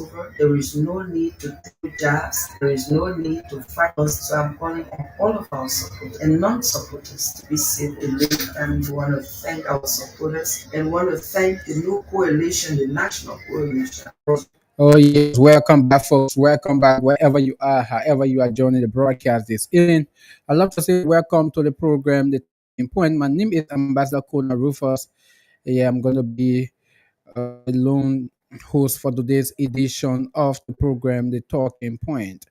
over. There is no need to take jabs. There is no need to fight us. So I'm calling on all of our supporters and non-supporters to be safe alone. And we want to thank our supporters and want to thank the new coalition, the national coalition. Oh, yes. Welcome back, folks. Welcome back wherever you are, however you are joining the broadcast this evening. I'd love to say welcome to the program, The Talking Point. My name is Ambassador Kona Rufus. Yeah, I'm going to be a lone host for today's edition of the program, The Talking Point.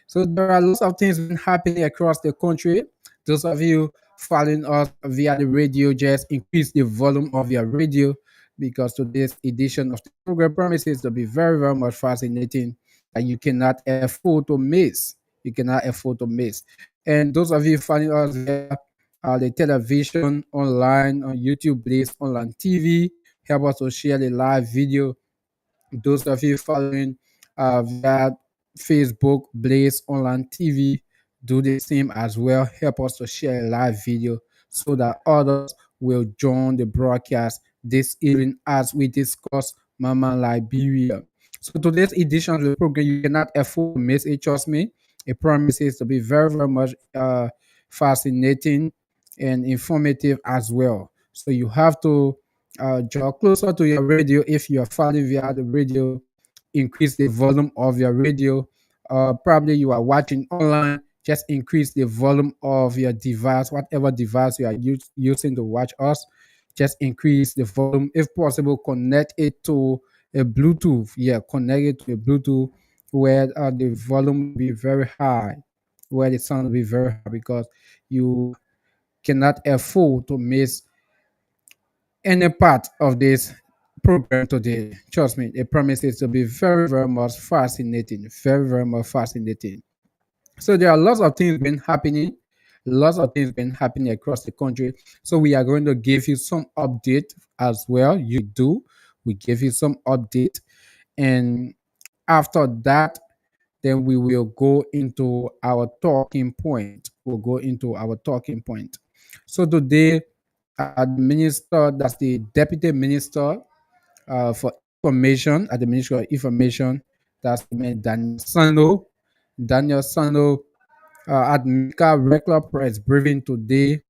So there are lots of things been happening across the country. Those of you following us via the radio, just increase the volume of your radio because today's edition of the program promises to be very, very much fascinating that you cannot afford to miss. You cannot afford to miss. And those of you following us via the television, online, on YouTube, Blaze, online TV, help us to share the live video. Those of you following via Facebook, Blaze Online TV, do the same as well. Help us to share a live video so that others will join the broadcast this evening as we discuss Mama Liberia. So today's edition of the program, you cannot afford to miss it. Trust me, it promises to be very, very much fascinating and informative as well. So you have to draw closer to your radio if you are following via the radio. Increase the volume of your radio. Probably you are watching online. Just increase the volume of your device, whatever device you are using to watch us. Just increase the volume. If possible, connect it to a Bluetooth. Yeah, connect it to a Bluetooth where the volume will be very high, where the sound will be very high because you cannot afford to miss any part of this program today. Trust me, it promises to be very, very much fascinating. Very, very much fascinating. So there are lots of things been happening, lots of things been happening across the country. So we are going to give you some update as well. You do. We give you some update. And after that, then we will go into our talking point. We'll go into our talking point. So today, the minister, that's the deputy minister for information at the Ministry of Information, that's Daniel Sano. Daniel Sano at Mika regular press briefing today.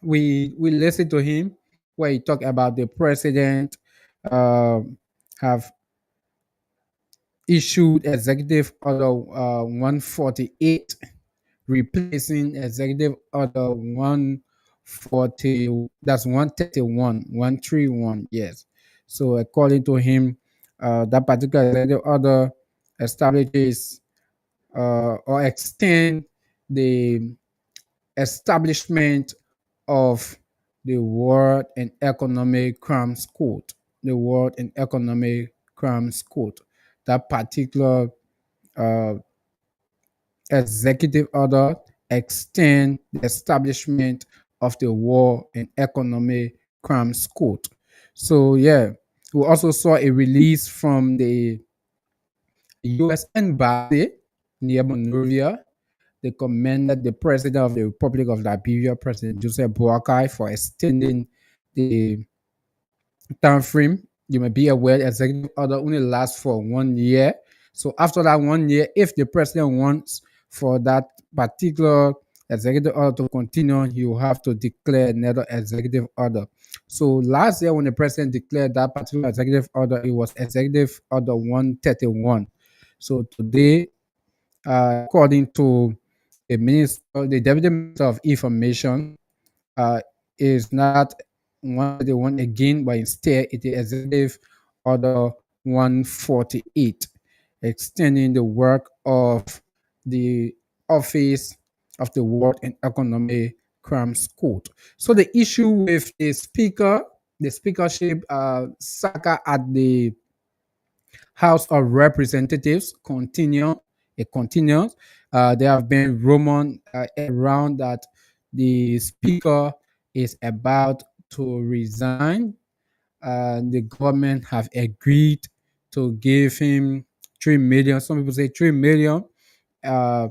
We listened to him where he talked about the president uh, have issued executive order 148 replacing executive order 140, that's 131, 131, yes. So according to him, that particular executive order establishes or extend the establishment of the World and Economic Crimes Court, the World and Economic Crimes Court. That particular uh, executive order extend the establishment of the War and Economic Crimes Court. So yeah, we also saw a release from the U.S. Embassy near Monrovia. They commended the President of the Republic of Liberia, President Joseph Boakai, for extending the time frame. You may be aware the executive order only lasts for 1 year. So after that 1 year, if the president wants for that particular executive order to continue, you have to declare another executive order. So last year when the president declared that particular executive order, it was executive order 131. So today, according to the deputy minister of information, uh, is not 131 again, but instead it is executive order 148, extending the work of the office of the World and Economic Crimes Court. So the issue with the speaker, the speakership saga at the House of Representatives continue. It continues. There have been rumors around that the speaker is about to resign. The government have agreed to give him 3 million. Some people say 3 million. Uh,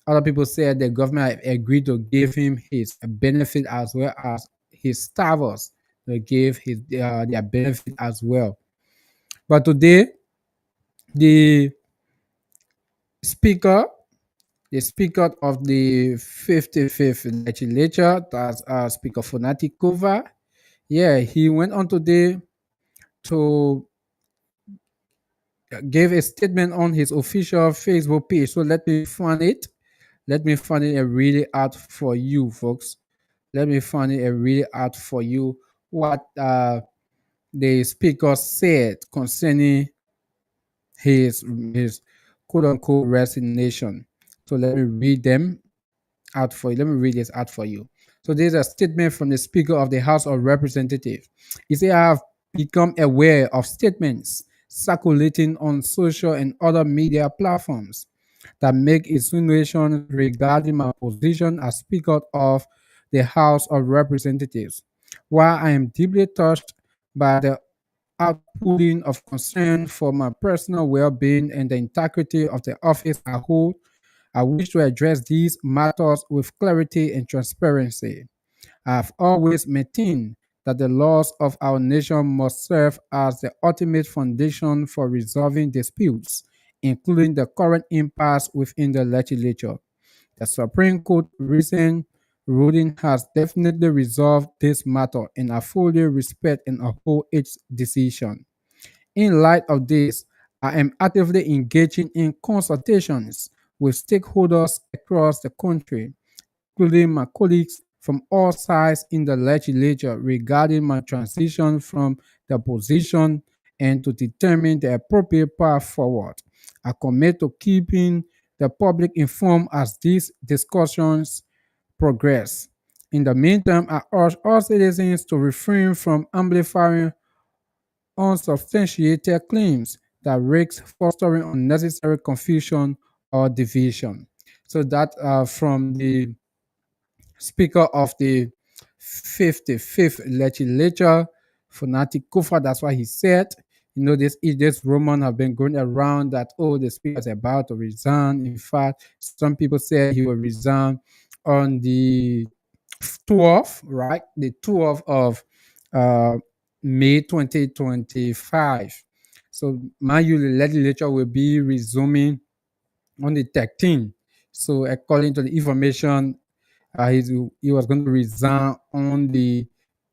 Other people say the government have agreed to give him his benefit as well as his staffers. They give his their benefit as well. But today, The speaker, the speaker of the 55th legislature, that's Speaker Fonati Kova. Yeah, he went on today to give a statement on his official Facebook page. So let me find it. Let me find it and read it out for you, folks. Let me find it and read it out for you what the speaker said concerning his quote unquote resignation. So let me read them out for you. Let me read this out for you. So there's a statement from the Speaker of the House of Representatives. He said, I have become aware of statements circulating on social and other media platforms that make insinuations regarding my position as Speaker of the House of Representatives. While I am deeply touched by the outpouring of concern for my personal well being and the integrity of the office I hold, I wish to address these matters with clarity and transparency. I have always maintained that the laws of our nation must serve as the ultimate foundation for resolving disputes, including the current impasse within the legislature. The Supreme Court recent ruling has definitely resolved this matter, and I fully respect and uphold its decision. In light of this, I am actively engaging in consultations with stakeholders across the country, including my colleagues from all sides in the legislature regarding my transition from the position and to determine the appropriate path forward. I commit to keeping the public informed as these discussions progress. In the meantime, I urge all citizens to refrain from amplifying unsubstantiated claims that risk fostering unnecessary confusion or division. So that from the Speaker of the 55th legislature, Fonati Kufa, that's what he said. You know, this rumor have been going around that, oh, the speaker is about to resign. In fact, some people said he will resign on the 12th, right? The 12th of uh, May 2025. So, my legislature will be resuming on the 13th. So, according to the information, he was going to resign on the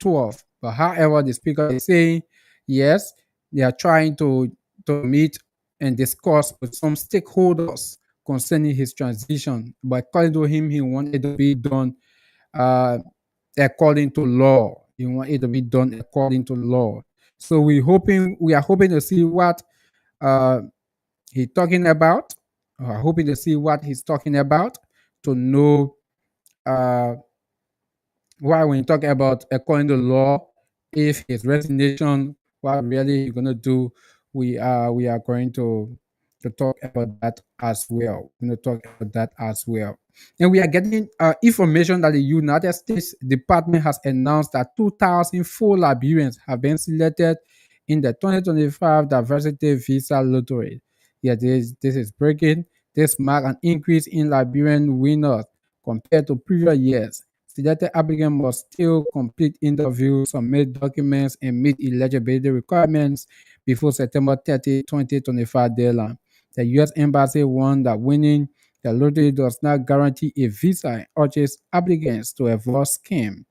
12th. But however, the speaker is saying, yes, they are trying to meet and discuss with some stakeholders concerning his transition. But according to him, he wanted to be done uh, according to law. He want it to be done according to law. So we are hoping to see what uh, he's talking about. Hoping to see what he's talking about to know uh, why when you talk about according to law, if his resignation, what really he's gonna do, we are going to talk about that as well. We're going to talk about that as well. And we are getting information that the United States Department has announced that 2,004 Liberians have been selected in the 2025 Diversity Visa Lottery. Yeah, this is breaking. This marks an increase in Liberian winners compared to previous years. Selected applicants must still complete interviews, submit documents, and meet eligibility requirements before September 30, 2025 deadline. The U.S. Embassy warned that winning the lottery does not guarantee a visa and urges applicants to avoid scam.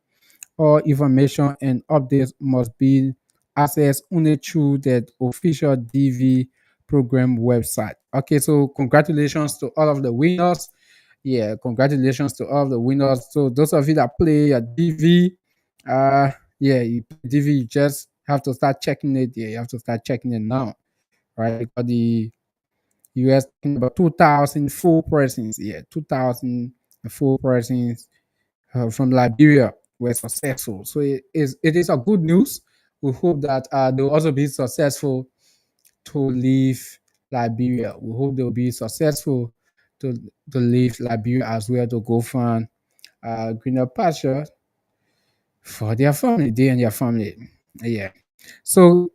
All information and updates must be accessed only through the official DV program website. Okay, so congratulations to all of the winners. Yeah, congratulations to all of the winners. So those of you that play a DV, yeah, you play DV, you just have to start checking it. Yeah, you have to start checking it now, right? Because the US about 2004 persons, yeah, 2004 persons from Liberia were successful. So it is a good news. We hope that they'll also be successful to leave Liberia. We hope they'll be successful to, to leave Liberia as well to go find greener pasture for their family, they and their family. Yeah. So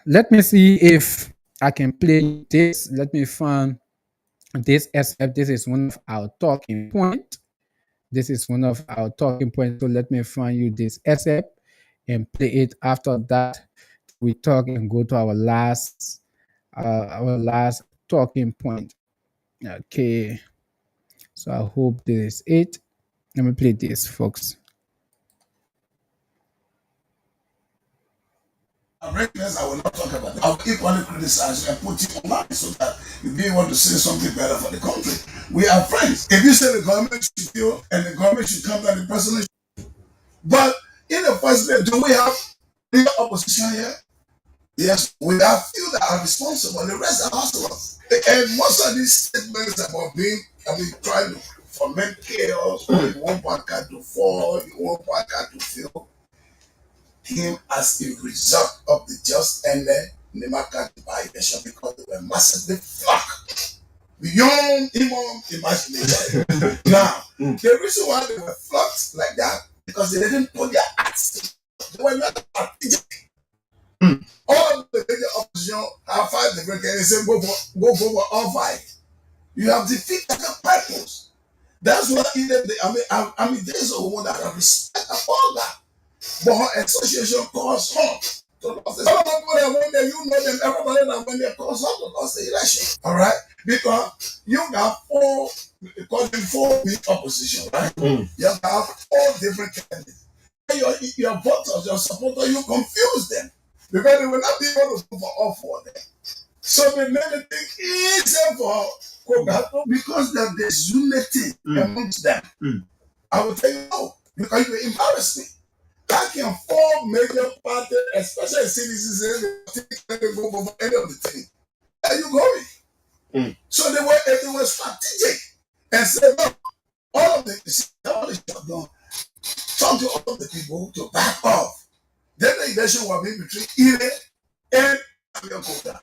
let me see if I can play this. Let me find this except this is one of our talking point. This is one of our talking points. So let me find you this excerpt and play it. After that, we talk and go to our last our last talking point. Okay, so I hope this is it. Let me play this, folks. Greatness, I will not talk about it. I will equally criticize you and put you online so that you be able to say something better for the country. We are friends. If you say the government should feel and the government should come down, the president should. But in the first place, do we have real opposition here? Yes, we have few that are responsible. The rest are hustlers. And most of these statements about trying to foment chaos, or you want Waka to fall, you want Waka to fail, came as a result of the just ended Nemaka by-election because they were massively flocked beyond even imagination. Now, the reason why they were flocked like that because they didn't put their acts. They were not strategic. All of the major opposition have 5 different candidates say go for all 5. You have defeated the purpose. That's why even there's a woman that have respect of all that. But her association calls home to lost. Some of the people that went there, you know them, everybody that went there calls home to lost the election. All right? Because you got 4, calling 4 big opposition, right? You have 4 different candidates. Your voters, your supporters, you confuse them. Because they will not be able to vote for all 4 of them. So they made the thing easier for Kogato because there's unity amongst them. I will tell you no, because you embarrass me. Back in 4 major parties, especially citizens, they go for any of the thing. Are you going? So they were strategic and said, no, all of the all is done. Talk to all of the people to back off. Then the election will be between Ire and Abiyakoda.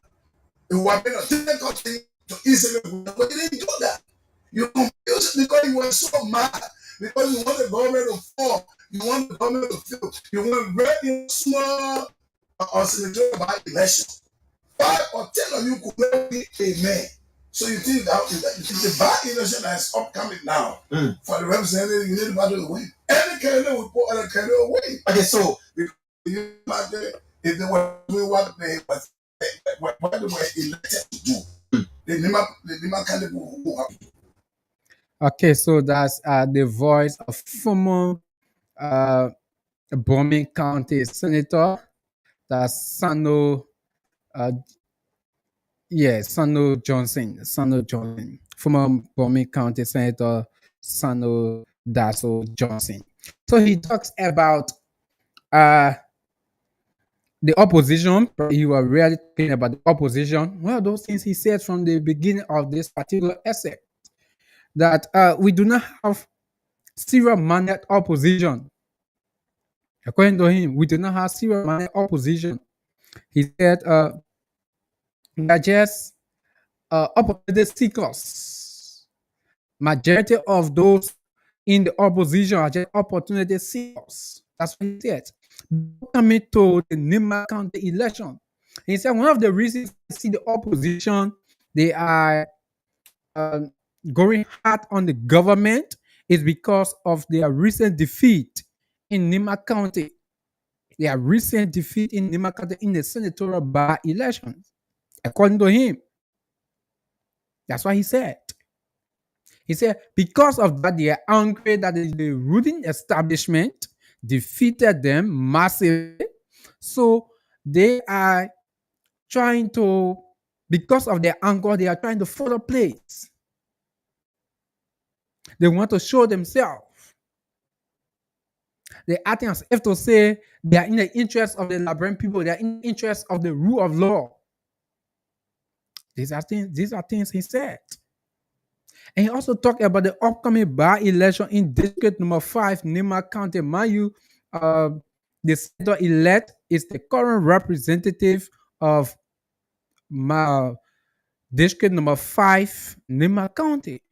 It will be a difficult thing to easily go, but you didn't do that. You confused because you were so mad. Because you want the government to fall, you want the government to fail, you want very small or senatorial by election. 5 or 10 of you could not be a man. So you think that the by election that is upcoming now for the representative, you need to battle to win. Any candidate will put other candidate away. Okay, so you imagine if they were doing what they were elected to do, the Nima candidate will have. Okay, so that's the voice of former Bombing County Senator. That's Sano, Sano Johnson. Sano Johnson. Former Bombing County Senator Sano Daso Johnson. So he talks about the opposition. You are really talking about the opposition. One of those things he said from the beginning of this particular essay that we do not have serial-minded opposition. According to him, we do not have serial-minded opposition. He said we are just opportunity seekers. Majority of those in the opposition are just opportunity seekers. That's what he said. Coming to the Nima County election, he said one of the reasons I see the opposition, they are going hard on the government is because of their recent defeat in Nima County. Their recent defeat in Nima County in the senatorial by-elections. According to him, that's what he said. He said because of that, they are angry that the ruling establishment defeated them massively. So they are trying to, because of their anger, they are trying to follow place. They want to show themselves. They are acting as if to say they are in the interest of the Liberian people. They are in the interest of the rule of law. These are things he said. And he also talked about the upcoming by-election in District Number 5, Nima County. Mind you, the senator elect is the current representative of District Number 5, Nima County.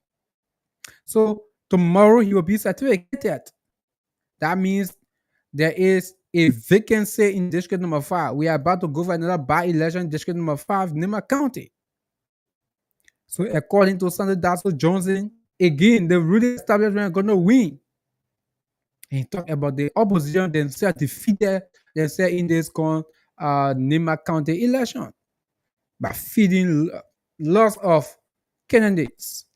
So tomorrow he will be certificated. That means there is a vacancy in District Number 5. We are about to go for another by-election in District Number 5, Nima County. So according to Senator Daso Johnson, again, the ruling establishment are going to win. And he talked about the opposition themselves defeated themselves in this Nima County election. by feeding lots of candidates.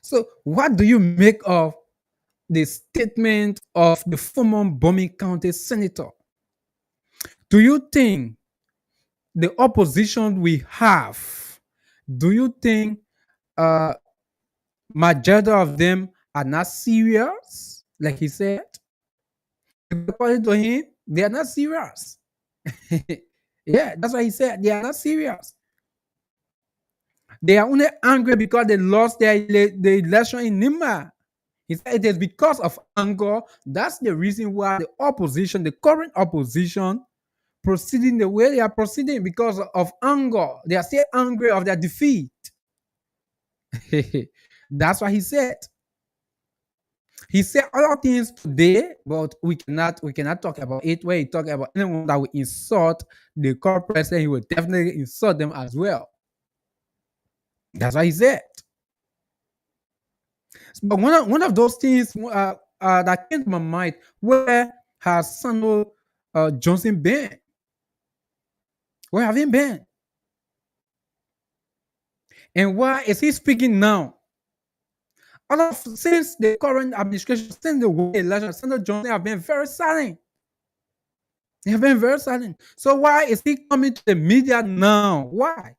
So, what do you make of the statement of the former Bombing County senator? Do you think the opposition we have, do you think uh, majority of them are not serious? Like he said, according to him, they are not serious. Yeah, that's what he said. They are not serious. They are only angry because they lost the election in Nima. He said it is because of anger. That's the reason why the opposition, the current opposition, proceeding the way they are proceeding because of anger. They are still angry of their defeat. That's what he said. He said other things today, but we cannot talk about it. Where he talk about anyone that will insult the current president, he will definitely insult them as well. That's what he said. But one of those things that came to my mind, where has Samuel Johnson been? Where have he been? And why is he speaking now? Since the current administration, since the election, Senator Johnson have been very silent. They have been very silent. So why is he coming to the media now? Why?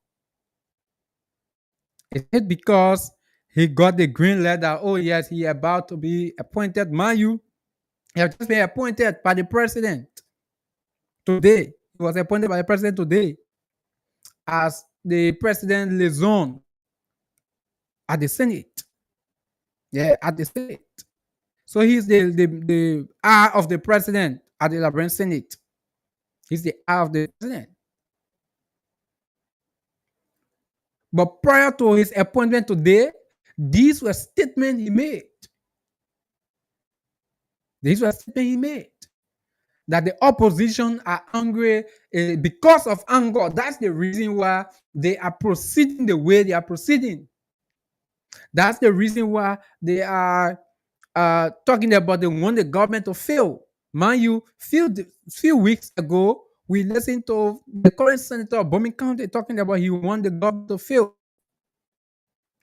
Is it because he got the green letter? Oh yes, he about to be appointed. Mayu, he has just been appointed by the president today. He was appointed by the president today as the president liaison at the Senate. Yeah, at the Senate. So he's the eye of the president at the Liberian Senate. He's the eye of the president. But prior to his appointment today, these were statements he made. These were statements he made. That the opposition are angry because of anger. That's the reason why they are proceeding the way they are proceeding. That's the reason why they are talking about they want the government to fail. Mind you, few weeks ago, we listened to the current senator of Bombing County talking about he want the government to fail.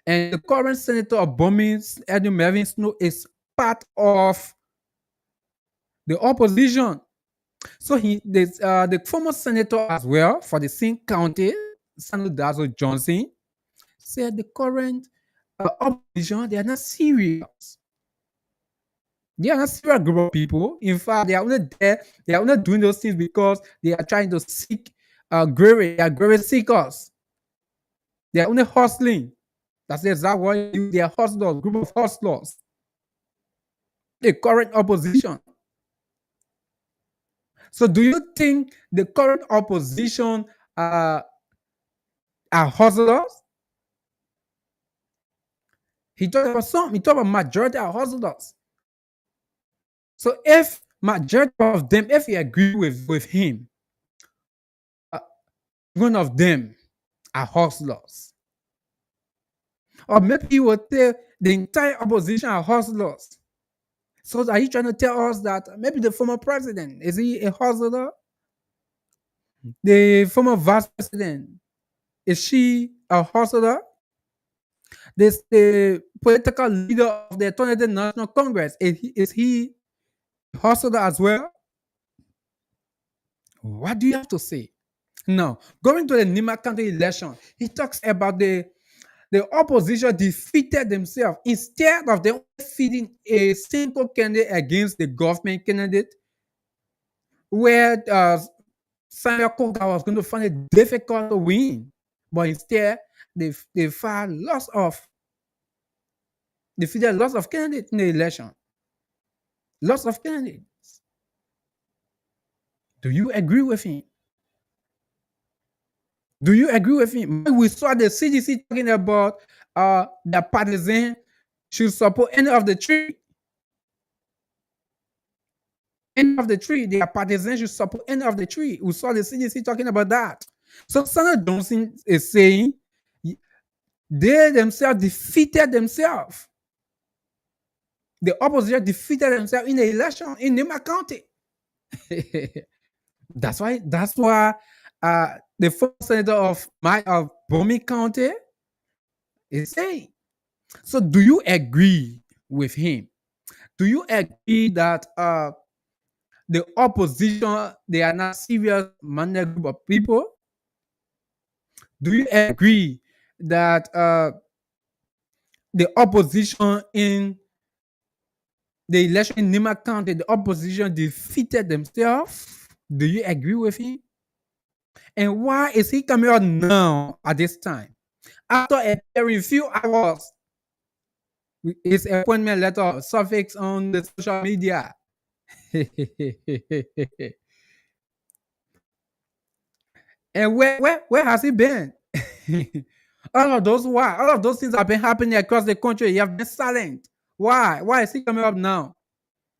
And the current senator of Bombing, Edwin Melvin Snow, is part of the opposition. So the former senator as well for the same county, Samuel Dazo Johnson, said the current opposition, they are not serious. They are not serious group of people. In fact, they are only there. They are only doing those things because they are trying to seek glory. They are glory seekers. They are only hustling. That's the exact word. They are hustlers, group of hustlers. The current opposition. So, do you think the current opposition are hustlers? He talked about some. He talked about majority are hustlers. So, if majority of them, if you agree with him, one of them are hustlers, or maybe he will tell the entire opposition are hustlers. So, are you trying to tell us that maybe the former president is he a hustler? The former vice president, is she a hustler? The political leader of the 20th National Congress, is he a hustler as well? What do you have to say? Now, going to the Nima County election, he talks about the opposition defeated themselves instead of them feeding a single candidate against the government candidate, where Samuel Koga was going to find it difficult to win, but instead they defeated lots of candidates in the election. Lots of candidates. Do you agree with him? Do you agree with him? We saw the CDC talking about the partisan should support any of the three. Any of the three, their partisans should support any of the three. We saw the CDC talking about that. So Senator Johnson is saying they themselves defeated themselves. The opposition defeated themselves in the election in Nima County. That's why the the former senator of Bomi County is saying. So, do you agree with him? Do you agree that the opposition, they are not serious minded group of people? Do you agree that the opposition in the election in Nima County, the opposition defeated themselves? Do you agree with him? And why is he coming out now at this time? After appearing few hours, his appointment letter suffix on the social media. And where has he been? All of those things have been happening across the country. He have been silent. Why? Why is he coming up now?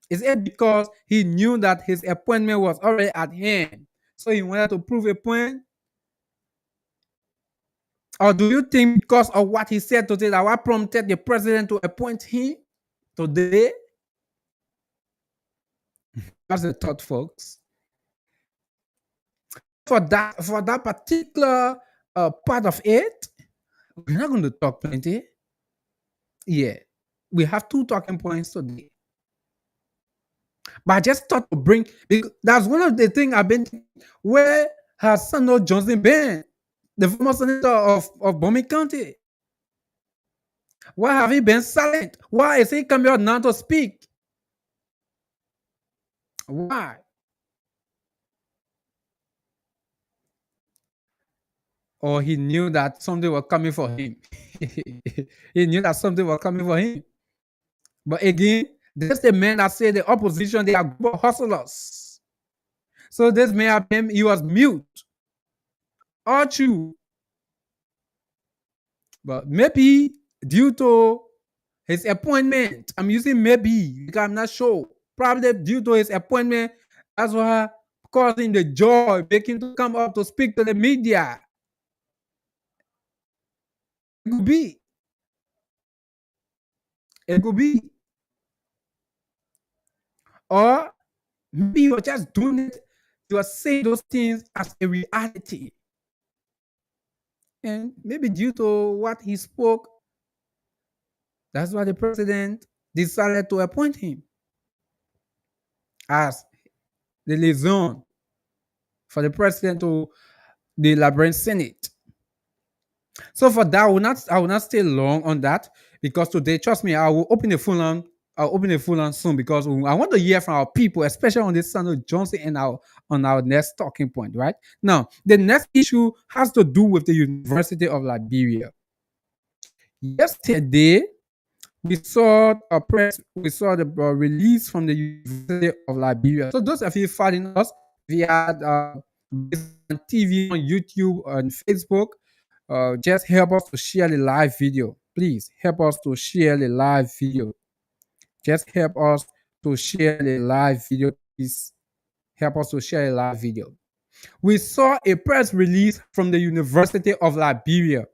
Is it because he knew that his appointment was already at hand? So he wanted to prove a point? Or do you think because of what he said today that what prompted the president to appoint him today? That's the thought, folks. For that particular part of it, we're not going to talk plenty. Yeah, we have two talking points today. But I just thought to bring, because that's one of the things I've been. Where has Samuel Johnson been, the former senator of Bomi County? Why have he been silent? Why is he coming out now to speak? Why? Or he knew that something was coming for him. He knew that something was coming for him. But again, this the man that said the opposition, they are group of hustlers. So this man, he was mute. Or true. But maybe due to his appointment, I'm using maybe because I'm not sure. Probably due to his appointment, that's why causing the joy, making to come up to speak to the media. It could be. It could be. Or maybe you're just doing it, you are saying those things as a reality. And maybe due to what he spoke, that's why the president decided to appoint him as the liaison for the president to the Liberian Senate. So for that, I will not stay long on that because today, trust me, I will open the phone line. I'll open the phone line soon because I want to hear from our people, especially on this Samuel Johnson and on our next talking point. Right now, the next issue has to do with the University of Liberia. Yesterday, we saw the release from the University of Liberia. So those of you following us via TV, on YouTube, on Facebook, just help us to share the live video. Please help us to share the live video. Just help us to share the live video. Please help us to share the live video. We saw a press release from the University of Liberia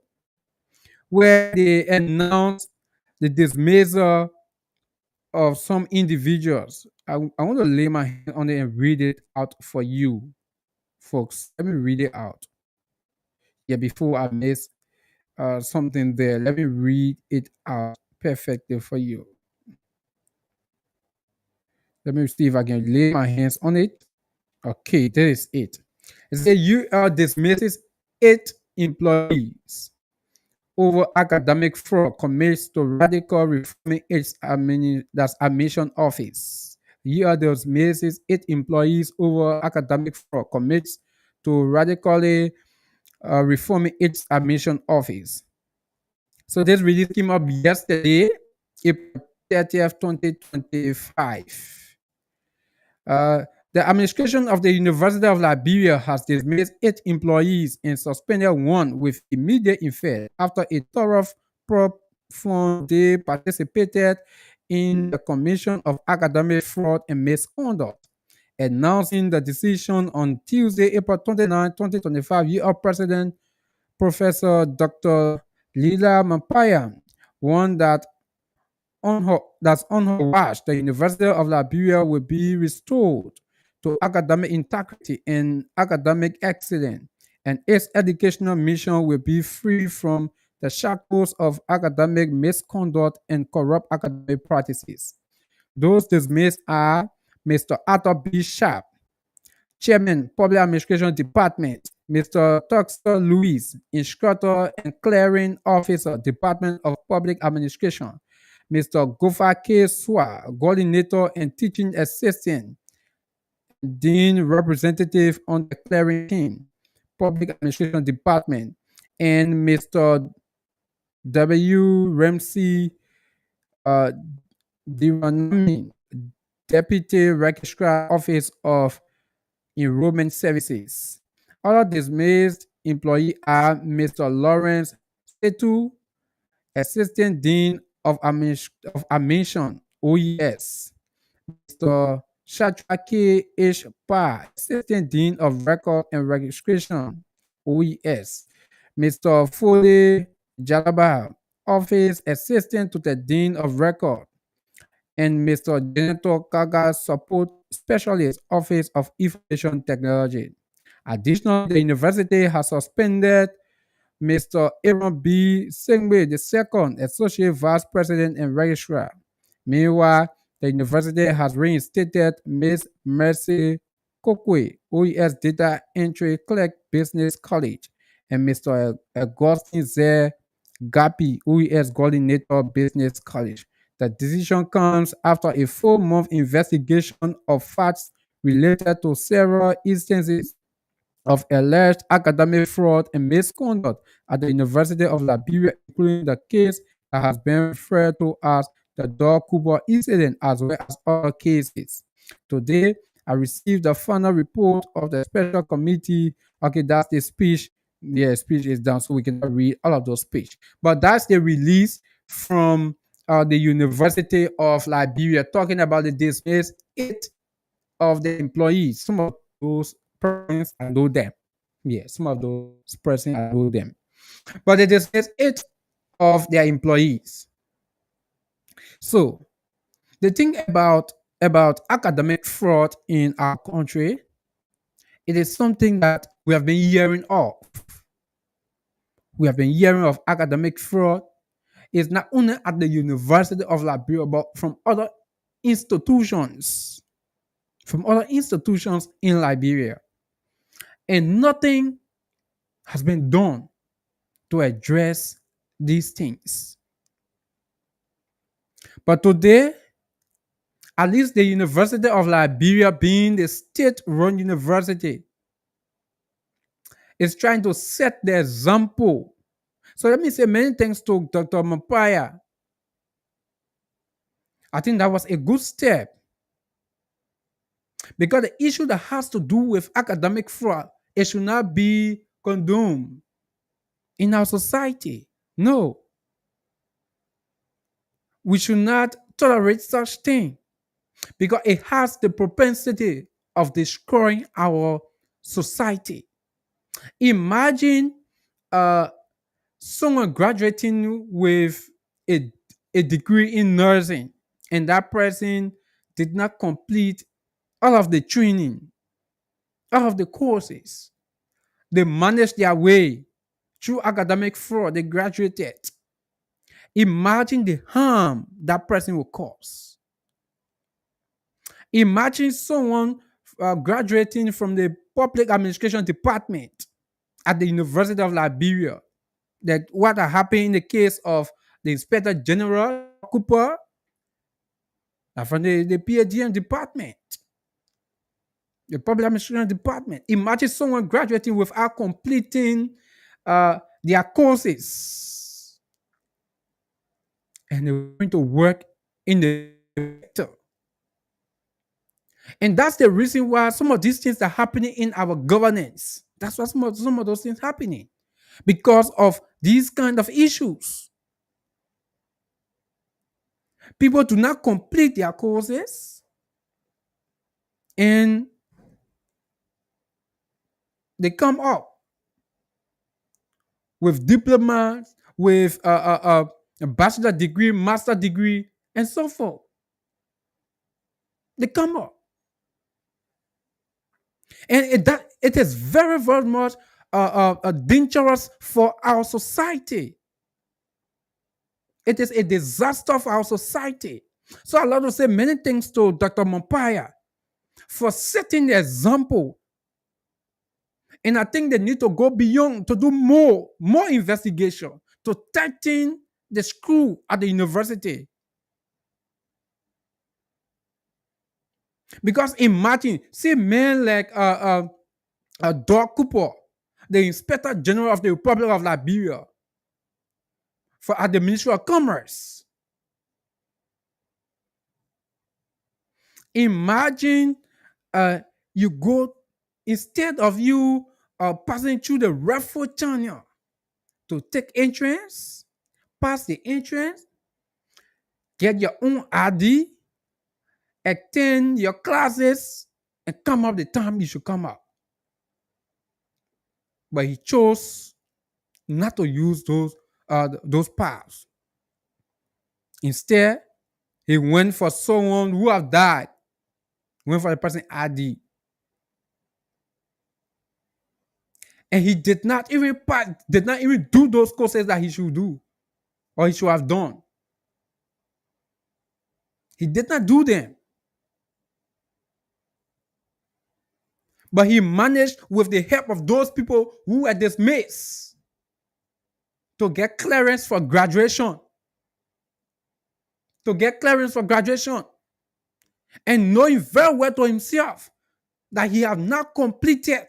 where they announced the dismissal of some individuals. I want to lay my hand on it and read it out for you, folks. Let me read it out. Yeah, before I miss something there, let me read it out perfectly for you. Let me see if I can lay my hands on it. Okay, there is it. It says UL dismisses 8 employees over academic fraud commits to radical reforming its admission office. UL dismisses 8 employees over academic fraud commits to radically reforming its admission office. So this release came up yesterday, April 30th, 2025. The administration of the University of Liberia has dismissed 8 employees and suspended 1 with immediate effect after a thorough probe they participated in the commission of academic fraud and misconduct. Announcing the decision on Tuesday, April 29, 2025, UL President Professor Dr. Lila Mampaya warned that on her watch, the University of Liberia will be restored to academic integrity and academic excellence, and its educational mission will be free from the shackles of academic misconduct and corrupt academic practices. Those dismissed are Mr. Arthur B. Sharp, Chairman, Public Administration Department; Mr. Tuxter Louis, Instructor and Clearing Officer, Department of Public Administration; Mr. Gopher K. Swa, Coordinator and Teaching Assistant, Dean Representative on the Clearing Team, Public Administration Department; and Mr. W. Ramsey uh, Diranami, Deputy Registrar Office of Enrollment Services. Other dismissed employees are Mr. Lawrence Setu, Assistant Dean of Admission, OES; Mr. Shadraki H. Pa, Assistant Dean of Record and Registration, OES; Mr. Foley Jalaba, Office Assistant to the Dean of Record; and Mr. Janitor Kaga, Support Specialist, Office of Information Technology. Additionally, the university has suspended Mr. Aaron B. Singbe II, Associate Vice President and Registrar. Meanwhile, the university has reinstated Ms. Mercy Kokwe, OES Data Entry Clerk, Business College, and Mr. Augustine Z. Gapi, OES Coordinator, Business College. The decision comes after a 4-month investigation of facts related to several instances of alleged academic fraud and misconduct at the University of Liberia, including the case that has been referred to as the Dog Cooper incident, as well as other cases. Today, I received the final report of the special committee. Okay, that's the speech. The speech is done, so we cannot read all of those speech. But that's the release from the University of Liberia, talking about the dismissed 8 of the employees. Some of those persons, I know them. Yeah, some of those persons, I know them. But they dismissed 8 of their employees. So the thing about academic fraud in our country, it is something that we have been hearing of. We have been hearing of academic fraud. It's not only at the University of Liberia, but from other institutions, in Liberia. And nothing has been done to address these things. But today, at least the University of Liberia, being the state-run university, is trying to set the example. So let me say many thanks to Dr. Mapaya. I think that was a good step, because the issue that has to do with academic fraud, it should not be condoned in our society. No, we should not tolerate such thing, because it has the propensity of destroying our society. Imagine someone graduating with a degree in nursing, and that person did not complete all of the training, all of the courses. They managed their way through academic fraud. They graduated. Imagine the harm that person will cause. Imagine someone graduating from the public administration department at the University of Liberia. That what happened in the case of the Inspector General Cooper from the PADM department, the public administration department. Imagine someone graduating without completing their courses, and they're going to work in the sector. And that's the reason why some of these things are happening in our governance. That's why some of those things happening, because of these kind of issues. People do not complete their courses, and they come up with diplomas, with a bachelor degree, master degree, and so forth. They come up. And it is very, very much dangerous for our society. It is a disaster for our society. So I love to say many things to Dr. Mompaya for setting the example. And I think they need to go beyond to do more investigation to tighten the screw at the university. Because imagine, see men like Doug Cooper, the Inspector General of the Republic of Liberia, at the Ministry of Commerce. Imagine you go, instead of you passing through the referral channel to take entrance, pass the entrance, get your own ID, attend your classes, and come up the time you should come up. But he chose not to use those paths. Instead, he went for someone who have died. Went for the person ID. And he did not even do those courses that he should do or he should have done. He did not do them. But he managed, with the help of those people who were dismissed, to get clearance for graduation. And knowing very well to himself that he had not completed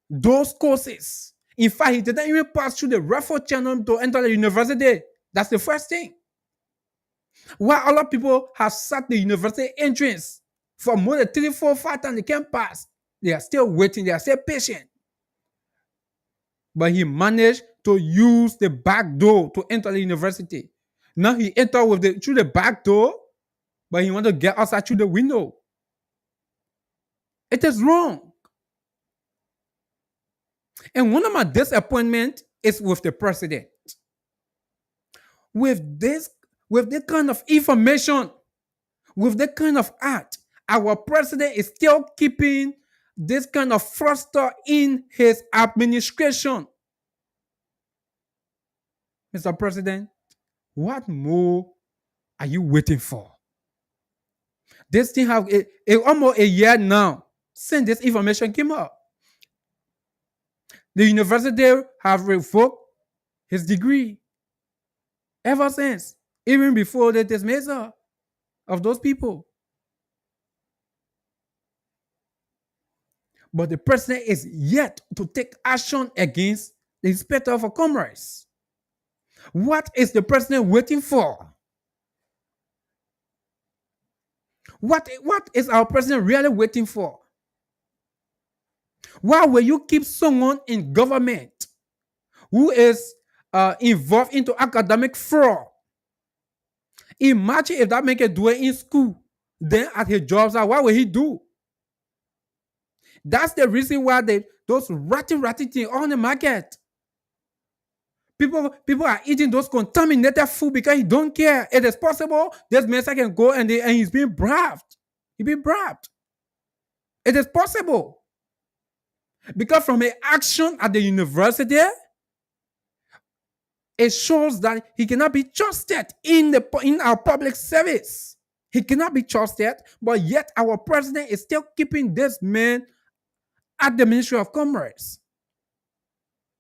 those courses. In fact, he didn't even pass through the referral channel to enter the university. That's the first thing. While other people have sat the university entrance for more than 3, 4, 5 times, they can't pass. They are still waiting. They are still patient. But he managed to use the back door to enter the university. Now he entered through the back door, but he wanted to get outside through the window. It is wrong. And one of my disappointments is with the president. With this kind of information, with that kind of act, our president is still keeping this kind of fraudster in his administration. Mr. President, what more are you waiting for? This thing have almost a year now since this information came up. The university have revoked his degree ever since, even before the dismissal of those people. But the president is yet to take action against the Inspector for Commerce. What is the president waiting for? What is our president really waiting for? Why will you keep someone in government who is involved into academic fraud? Imagine if that man can do it in school, then at his jobs, what will he do? That's the reason why those ratty things on the market. People are eating those contaminated food because he don't care. It is possible this man can go and he's being bribed. He's being bribed. It is possible. Because from an action at the university, it shows that he cannot be trusted in our public service. He cannot be trusted, but yet our president is still keeping this man at the Ministry of Commerce.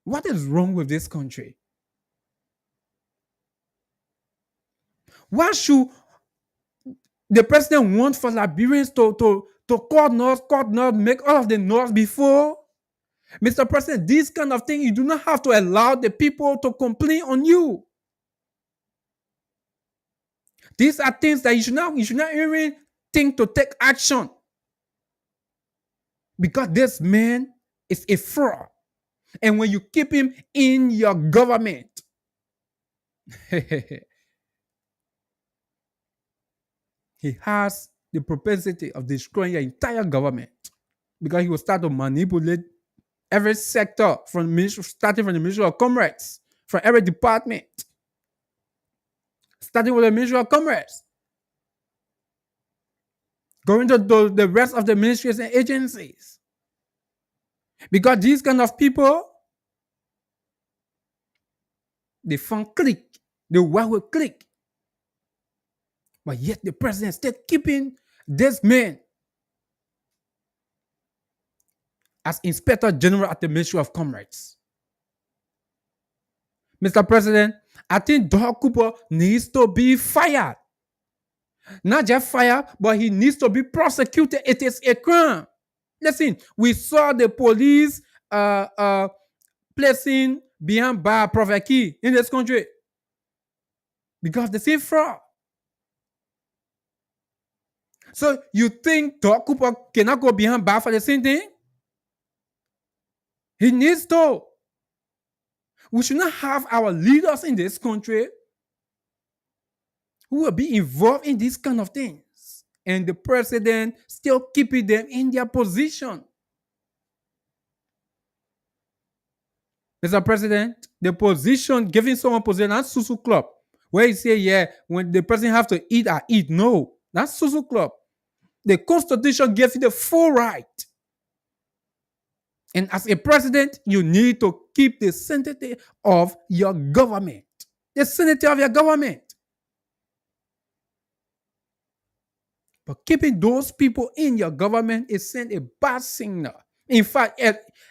What is wrong with this country? Why should the president want for Liberians to call North, make all of the North before? Mr. President, this kind of thing, you do not have to allow the people to complain on you. These are things that you should not even think to take action. Because this man is a fraud. And when you keep him in your government, he has the propensity of destroying your entire government. Because he will start to manipulate every sector, starting from the Ministry of Commerce, from every department, starting with the Ministry of Commerce, going to the rest of the ministries and agencies. Because these kind of people, the phone click, the wire will click. But yet the president still keeping this man as Inspector General at the Ministry of Commerce. Mr. President, I think Doug Cooper needs to be fired. Not just fired, but he needs to be prosecuted. It is a crime. Listen, we saw the police placing behind bar Prophet Key in this country because they see fraud. So you think Doug Cooper cannot go behind bar for the same thing? He needs to. We should not have our leaders in this country who will be involved in these kind of things, and the president still keeping them in their position. Mr. President, the position, giving someone position, that's Susu Club, where you say, yeah, when the president have to eat, I eat. No, that's Susu Club. The Constitution gives you the full right. And as a president, you need to keep the sanctity of your government. The sanctity of your government. But keeping those people in your government is sending a bad signal. In fact,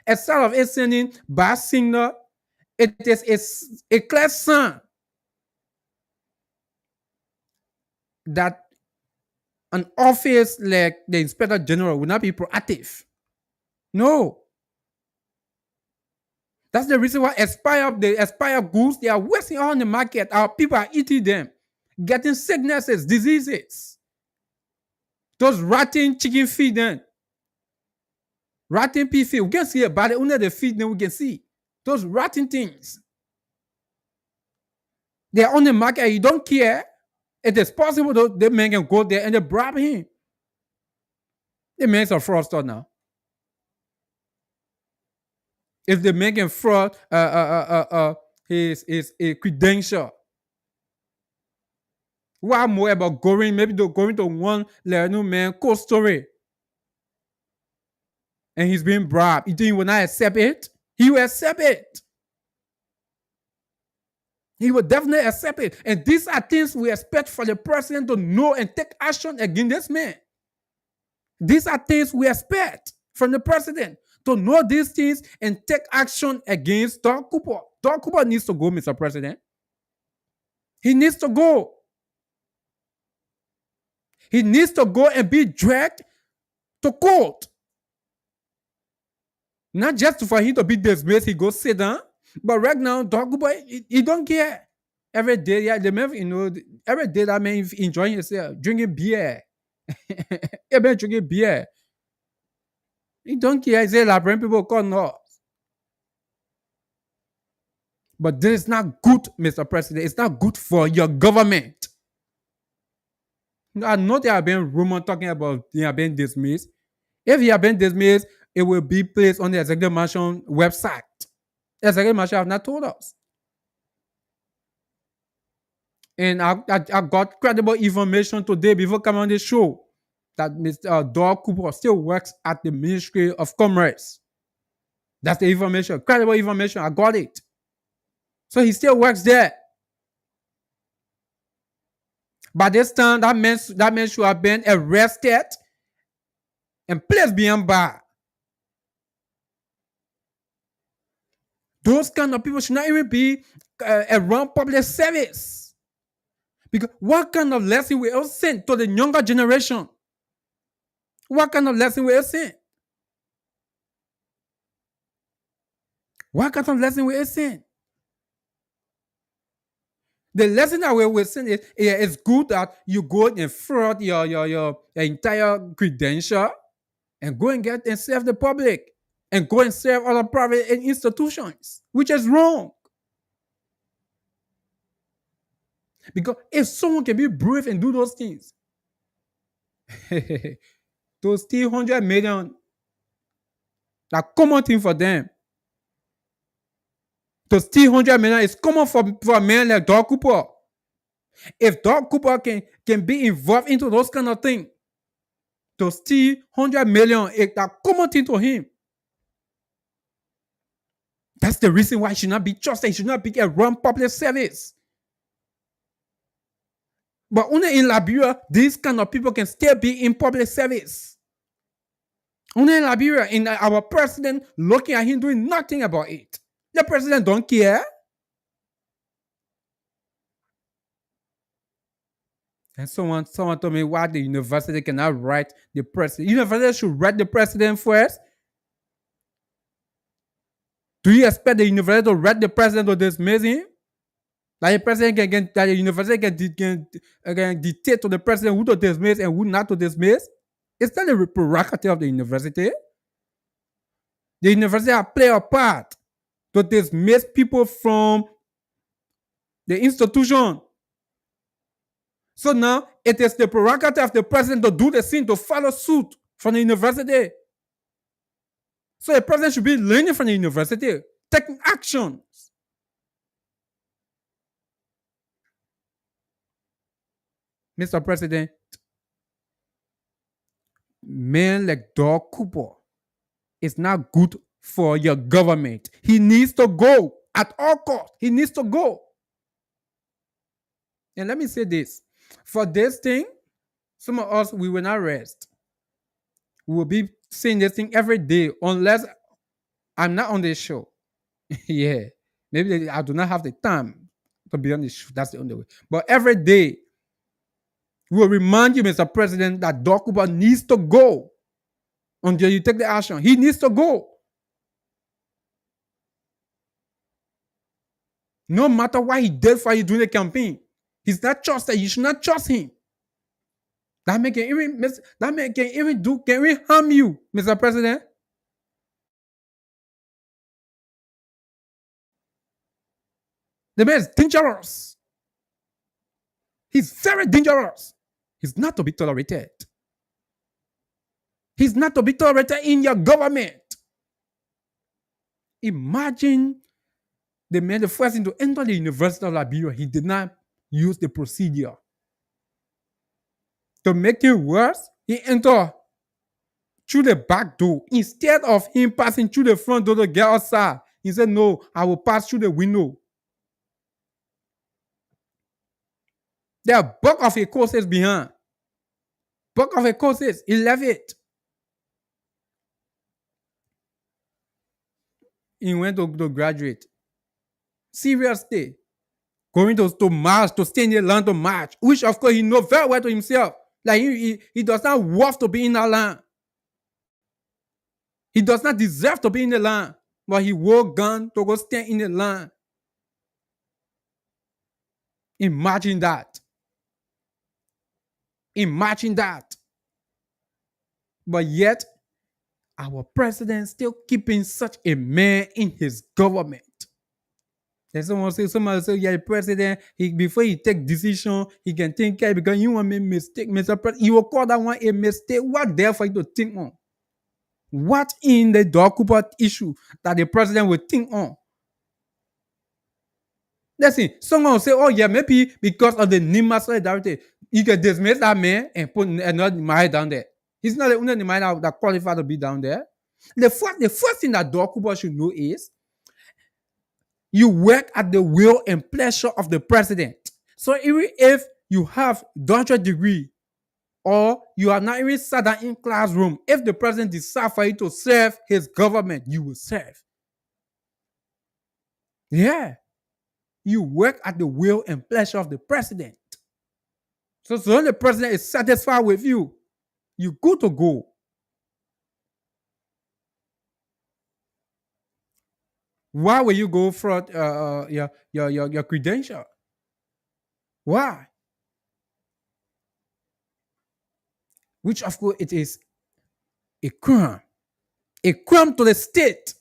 instead of it sending bad signal, it is a clear sign that an office like the Inspector General will not be proactive. No. That's the reason why the expired goods, they are wasting on the market. Our people are eating them, getting sicknesses, diseases. Those rotten chicken feed then. Rotten pea feed. We can see about it under the feed, then we can see. Those rotten things. They are on the market and you don't care. It is possible that the man can go there and they bribe him. The man's a fraudster now. If the man can fraud his a credential. What more about going? Maybe they're going to one new man cold story. And he's being bribed. You think he will not accept it? He will accept it. He will definitely accept it. And these are things we expect for the president to know and take action against this man. These are things we expect from the president to know these things and take action against Doug Cooper. Doug Cooper needs to go, Mr. President. He needs to go. He needs to go and be dragged to court. Not just for him to be dismissed, he goes sit down. But right now, Doug Cooper, he don't care. Every day, yeah, every day that man enjoying himself, drinking beer. He been drinking beer. He don't care. He say, like, when people call no. But this is not good, Mr. President. It's not good for your government. I know there have been rumors talking about he have been dismissed. If he have been dismissed, it will be placed on the Executive Mansion website. The Executive Mansion have not told us. And I got credible information today before coming on the show that Mr. Doug Cooper still works at the Ministry of Commerce. That's the information. Credible information. I got it. So he still works there. By this time, that man should have been arrested and placed behind bar. Those kind of people should not even be around public service. Because what kind of lesson we all send to the younger generation? What kind of lesson we all send? What kind of lesson we all send? The lesson that we will send is it's good that you go and fraud your entire credential and go and get and serve the public and go and serve other private institutions, which is wrong. Because if someone can be brave and do those things, those 300 million, that common thing for them. Those 300 million is common for a man like Doug Cooper. If Doug Cooper can be involved into those kind of things, those 300 million is a common thing to him. That's the reason why he should not be trusted. He should not be a run public service. But only in Liberia, these kind of people can still be in public service. Only in Liberia, in our president looking at him doing nothing about it. The president don't care. And someone told me why the university cannot write the president. University should write the president first. Do you expect the university to write the president to dismiss him? That the president that the university can dictate to the president who to dismiss and who not to dismiss? It's not the prerogative of the university. The university has played a part to dismiss people from the institution. So now it is the prerogative of the president to do the same, to follow suit from the university. So the president should be learning from the university, taking actions. Mr. President, man like Doug Cooper is not good for your government. He needs to go at all costs. He needs to go. And let me say this. For this thing, some of us, we will not rest. We will be saying this thing every day unless I'm not on this show. Yeah. Maybe I do not have the time to be on this show. That's the only way. But every day, we will remind you, Mr. President, that Doug Cooper needs to go until you take the action. He needs to go. No matter what he did for you during the campaign, he's not trusted. You should not trust him. That man can even harm you, Mr. President. The man is dangerous. He's very dangerous. He's not to be tolerated. He's not to be tolerated in your government. Imagine the man, the first thing to enter the University of Liberia, he did not use the procedure. To make it worse, he entered through the back door. Instead of him passing through the front door to get outside, he said, no, I will pass through the window. There are bulk of a courses behind. Bulk of a courses, he left it. He went to graduate. Seriously. Going to march, to stay in the land to march, which of course he knows very well to himself. Like he does not worth to be in that land. He does not deserve to be in the land, but he wore gun to go stand in the land. Imagine that. Imagine that. But yet, our president still keeping such a man in his government. And somebody say, yeah, the president, before he take decision, he can think care because you want to make mistake, Mr. President. You will call that one a mistake. What there for you to think on? What in the Doug Cooper issue that the president will think on? Listen, someone will say, oh yeah, maybe because of the NIMA solidarity, you can dismiss that man and put another Nimai down there. He's not the only Nimai that qualified to be down there. The first thing that Doug Cooper should know is you work at the will and pleasure of the president. So even if you have doctorate degree or you are not even sat down in classroom, if the president decides for you to serve his government, you will serve. Yeah. You work at the will and pleasure of the president. So when the president is satisfied with you, you're good to go. Why will you go for your credential? Why? Which of course it is a crime to the state.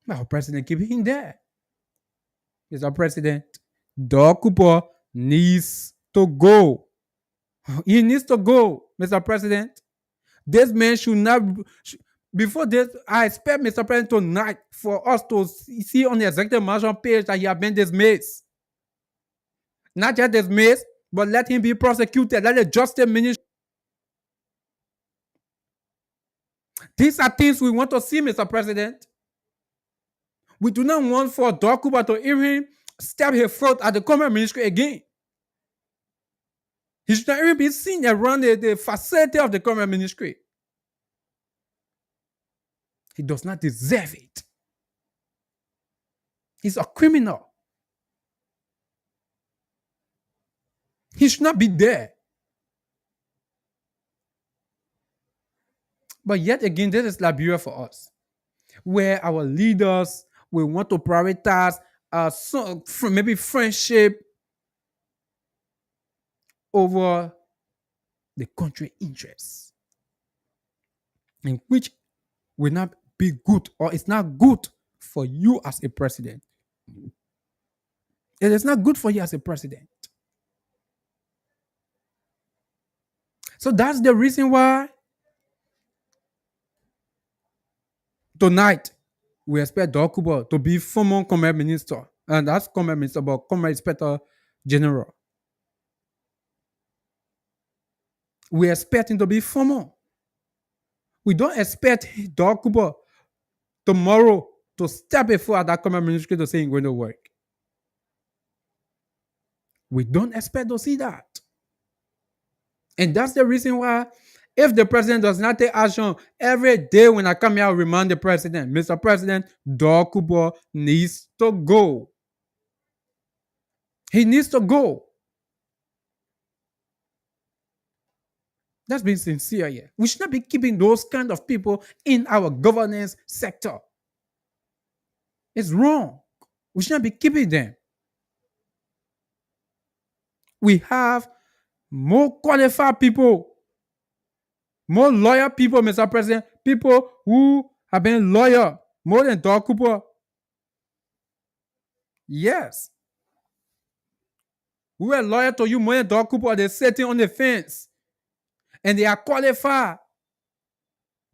Our president keep him there. Mr. President, Doug Cooper needs to go. He needs to go, Mr. President. This man should not. Before this, I expect Mr. President tonight for us to see on the executive management page that he has been dismissed. Not just dismissed, but let him be prosecuted. Let the justice ministry. These are things we want to see, Mr. President. We do not want for Dokuba to even stab his foot at the Commerce Ministry again. He should not even be seen around the facility of the Commerce Ministry. He does not deserve it. He's a criminal. He should not be there. But yet again, this is Liberia for us, where our leaders will want to prioritize maybe friendship over the country interests, in which will not be good, or it's not good for you as a president. It is not good for you as a president. So that's the reason why tonight we expect Dokubo to be former Commerce Minister, and that's Commerce Minister, but Commerce Inspector General. We expect him to be former. We don't expect Dokubo tomorrow to step a foot at that Commerce Ministry to say he's going to work. We don't expect to see that. And that's the reason why, if the president does not take action, every day when I come here, I remind the president, Mr. President, Dokubo needs to go. He needs to go. That's being sincere here. We should not be keeping those kind of people in our governance sector. It's wrong. We should not be keeping them. We have more qualified people, more loyal people, Mr. President, people who have been loyal more than Dokubo. Yes. Who are loyal to you more than Dokubo. They're sitting on the fence. And they are qualified.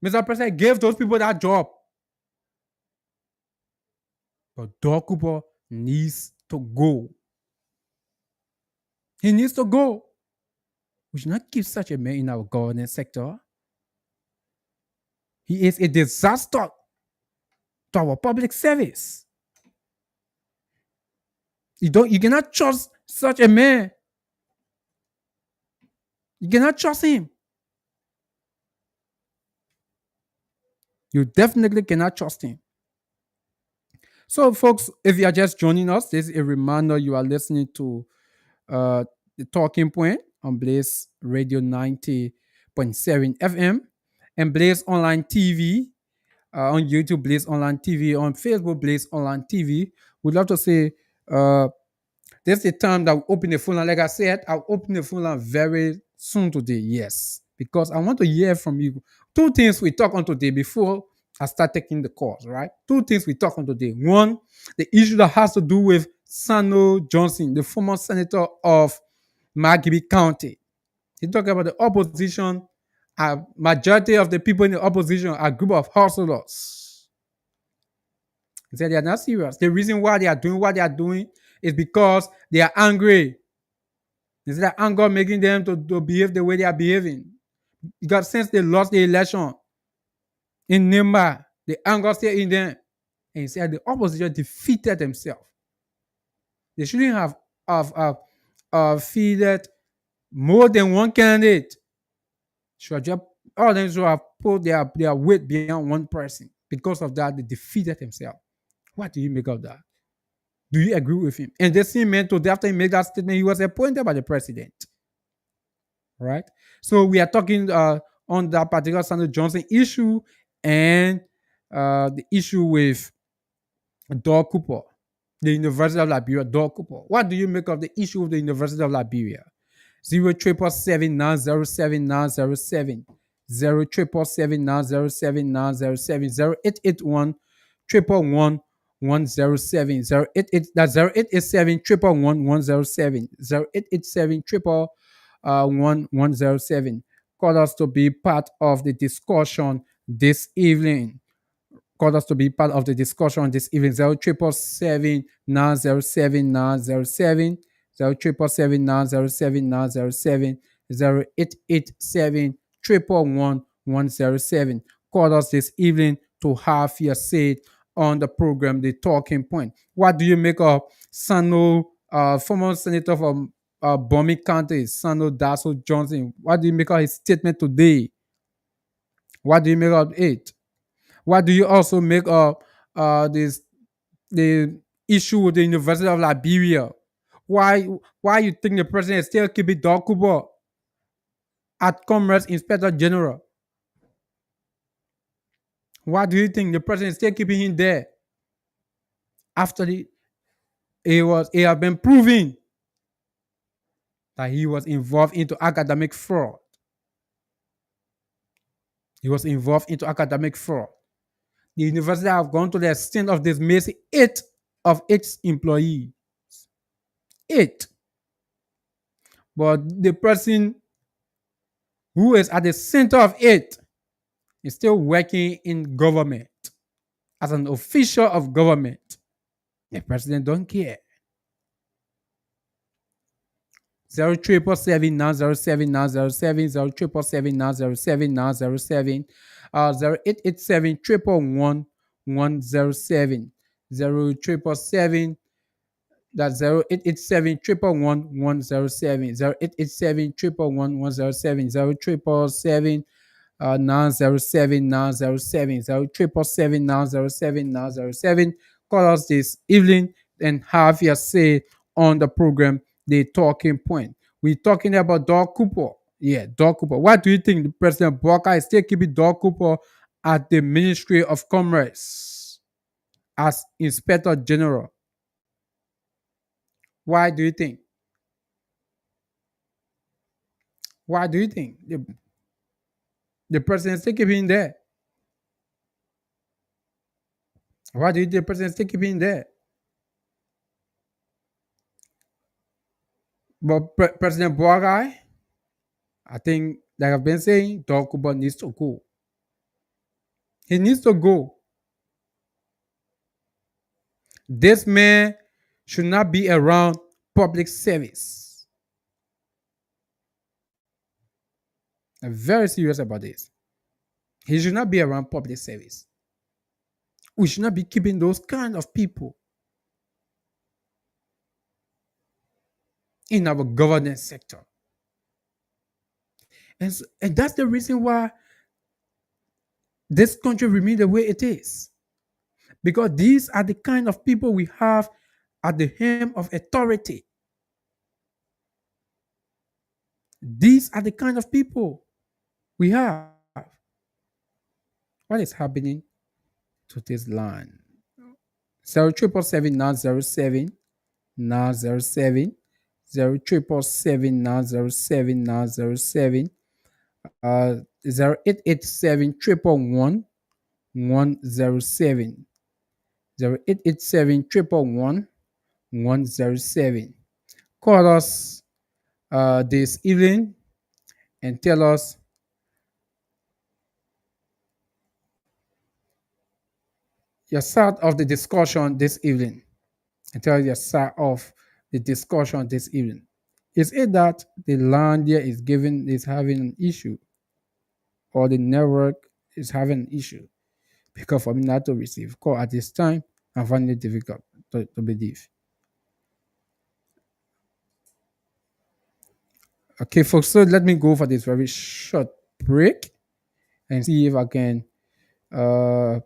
Mr. President gave those people that job. But Dokubo needs to go. He needs to go. We should not keep such a man in our governance sector. He is a disaster to our public service. You cannot trust such a man. You cannot trust him. You definitely cannot trust him. So, folks, if you are just joining us, this is a reminder you are listening to the Talking Point on Blaze Radio 90.7 FM and Blaze Online TV on YouTube, Blaze Online TV, on Facebook, Blaze Online TV. We'd love to say this is the time that we open the phone line. Like I said, I'll open the phone line very soon today, yes, because I want to hear from you. Two things we talk on today before I start taking the calls, right? Two things we talk on today. One, the issue that has to do with Sano Johnson, the former senator of Margibi County. He talked about the opposition. A majority of the people in the opposition are a group of hustlers. He said they are not serious. The reason why they are doing what they are doing is because they are angry. Is that anger making them to behave the way they are behaving? Because since they lost the election in Nimba, the anger still in them. And he said the opposition defeated themselves. They shouldn't have fielded more than one candidate. All of them should have put their weight behind one person. Because of that, they defeated themselves. What do you make of that? Do you agree with him? And the same man, after he made that statement, he was appointed by the president. Right? So we are talking on that particular Sandra Johnson issue and the issue with Dor Cooper, the University of Liberia, Dor Cooper. What do you make of the issue with the University of Liberia? 0777907 0777907 0881 107 088 that's 0887 111 0887 107. Call us to be part of the discussion this evening. 0777907 907 0887907 107. called us this evening to have your say on the program, The Talking Point. What do you make of Sano, former senator from Bomi County, Sano Dasso Johnson? What do you make of his statement today? What do you make of it? What do you also make of this the issue with the University of Liberia? Why why you think the president is still keeping Dokubo at Commerce Inspector General? Why do you think the president is still keeping him there after it has been proven that he was involved into academic fraud? He was involved into academic fraud. The university have gone to the extent of dismissing 8 of its employees. 8. But the person who is at the center of it is still working in government as an official of government. The president don't care. 0777907 0777907 0887 111 107 that's 0887 111 0887 111 07 907 907 0777 907 907. Call us this evening and have your say on the program, The Talking Point. We're talking about Doug Cooper. Yeah, Doug Cooper. What do you think the President Walker is still keeping Doug Cooper at the Ministry of Commerce as Inspector General? Why do you think? Why do you think the president is still keeping there? Why do you think the president is still keeping there? But President Buhari, I think, like I've been saying, Doug Cooper needs to go. He needs to go. This man should not be around public service. I'm very serious about this. He should not be around public service. We should not be keeping those kind of people in our governance sector. And that's the reason why this country remains the way it is. Because these are the kind of people we have at the helm of authority. These are the kind of people we have. What is happening to this line? 0777 907 0777 907 907 0887 111 107 0887 111 107. Call us this evening and tell us your side of the discussion this evening. And tell your side of the discussion this evening. Is it that the land here is having an issue, or the network is having an issue? Because for me not to receive call at this time, I find it difficult to believe. Okay, folks, so let me go for this very short break and see if I can uh,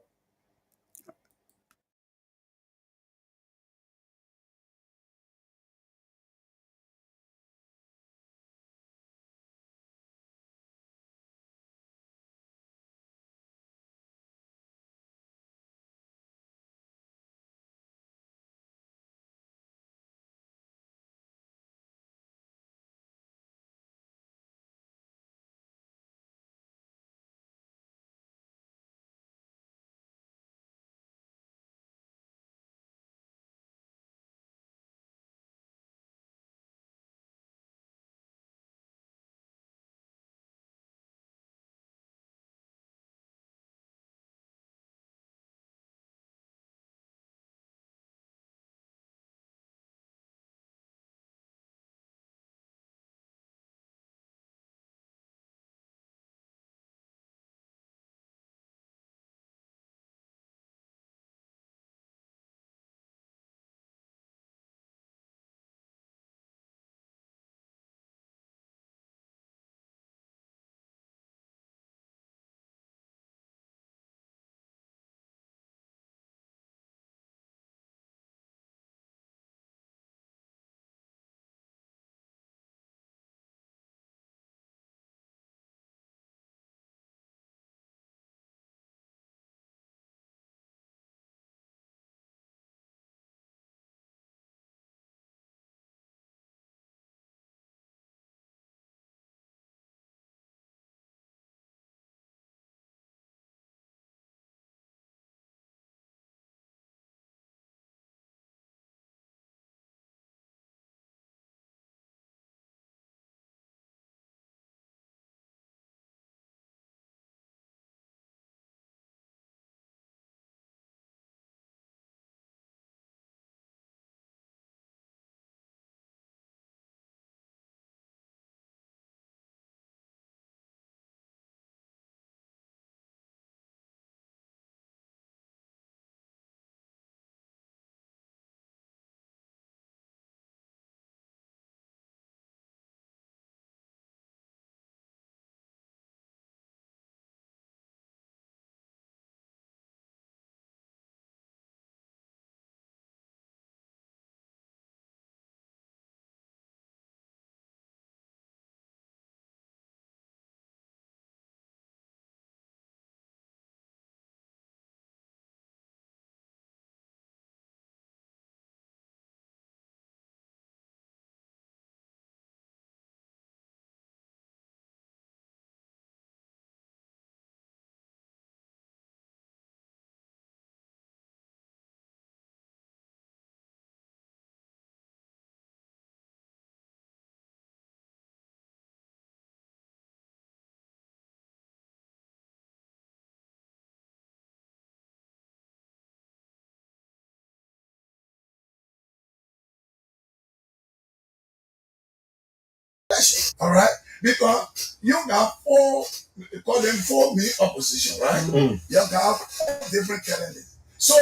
session. All right, because you got four, we call them four main opposition, right? You got four different candidates. So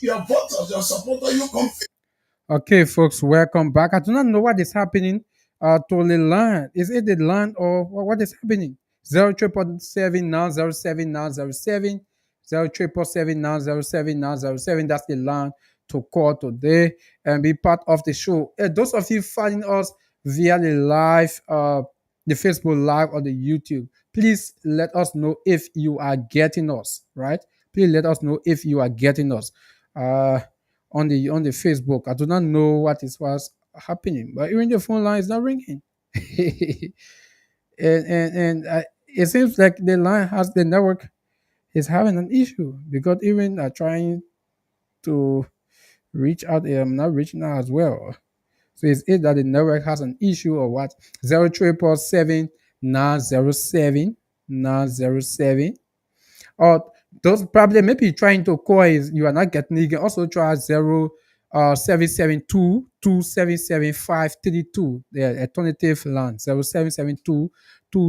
your voters, your supporters, you confuse. Okay, folks, welcome back. I do not know what is happening to the line. Is it the line or what is happening? 0777907 0777907 That's the line to call today and be part of the show. Those of you finding us via the Facebook Live or the YouTube, please let us know if you are getting us, right? Please let us know if you are getting us. Uh, on the Facebook. I do not know what is what's happening, but even the phone line is not ringing. And it seems like the network is having an issue because even trying to reach out, I'm not reaching out as well. So is it that the network has an issue or what? 0777907 or those probably maybe trying to call is you are not getting it. You can also try 0772 the alternative line 0772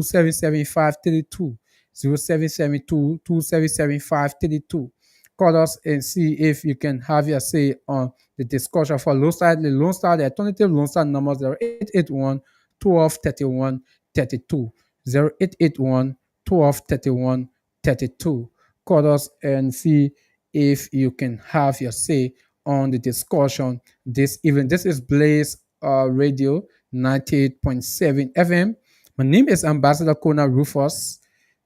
0772 call us and see if you can have your say on the discussion for Lone Star, the alternative Lone Star number 0881 1231 32 0881 1231 32. Call us and see if you can have your say on the discussion this evening. This is Blaze Radio 98.7 FM. My name is Ambassador Kona Rufus.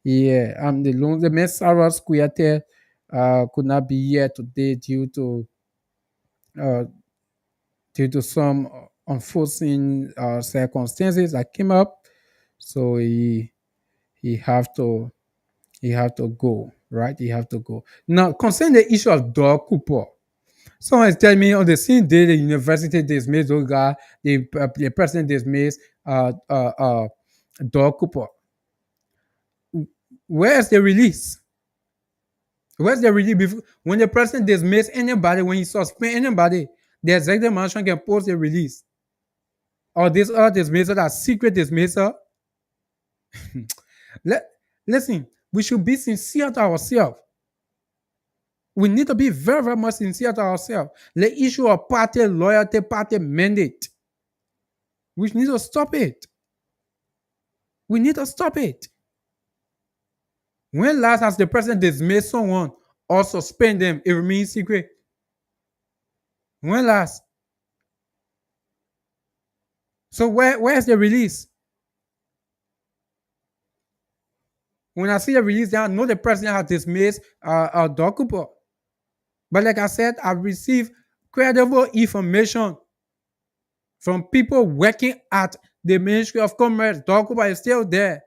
Yeah, I'm the Miss Sarah Square could not be here today uh, due to some unforeseen circumstances that came up. So he have to he have to go, right? He have to go. Now, concerning the issue of Doug Cooper, someone is telling me on the same day the university dismissed those guy, the president dismissed Doug Cooper. Where's the release? Where's the release? When the president dismisses anybody, when he suspends anybody, the executive management can post a release. Or this other dismissal, that secret dismissal. Listen, we should be sincere to ourselves. We need to be very, very much sincere to ourselves. The issue of party loyalty, party mandate, we need to stop it. We need to stop it. When last has the president dismissed someone or suspend them, it remains secret? When last? So where's the release? When I see the release, I know the president has dismissed Doug Cooper. But like I said, I've received credible information from people working at the Ministry of Commerce. Doug Cooper is still there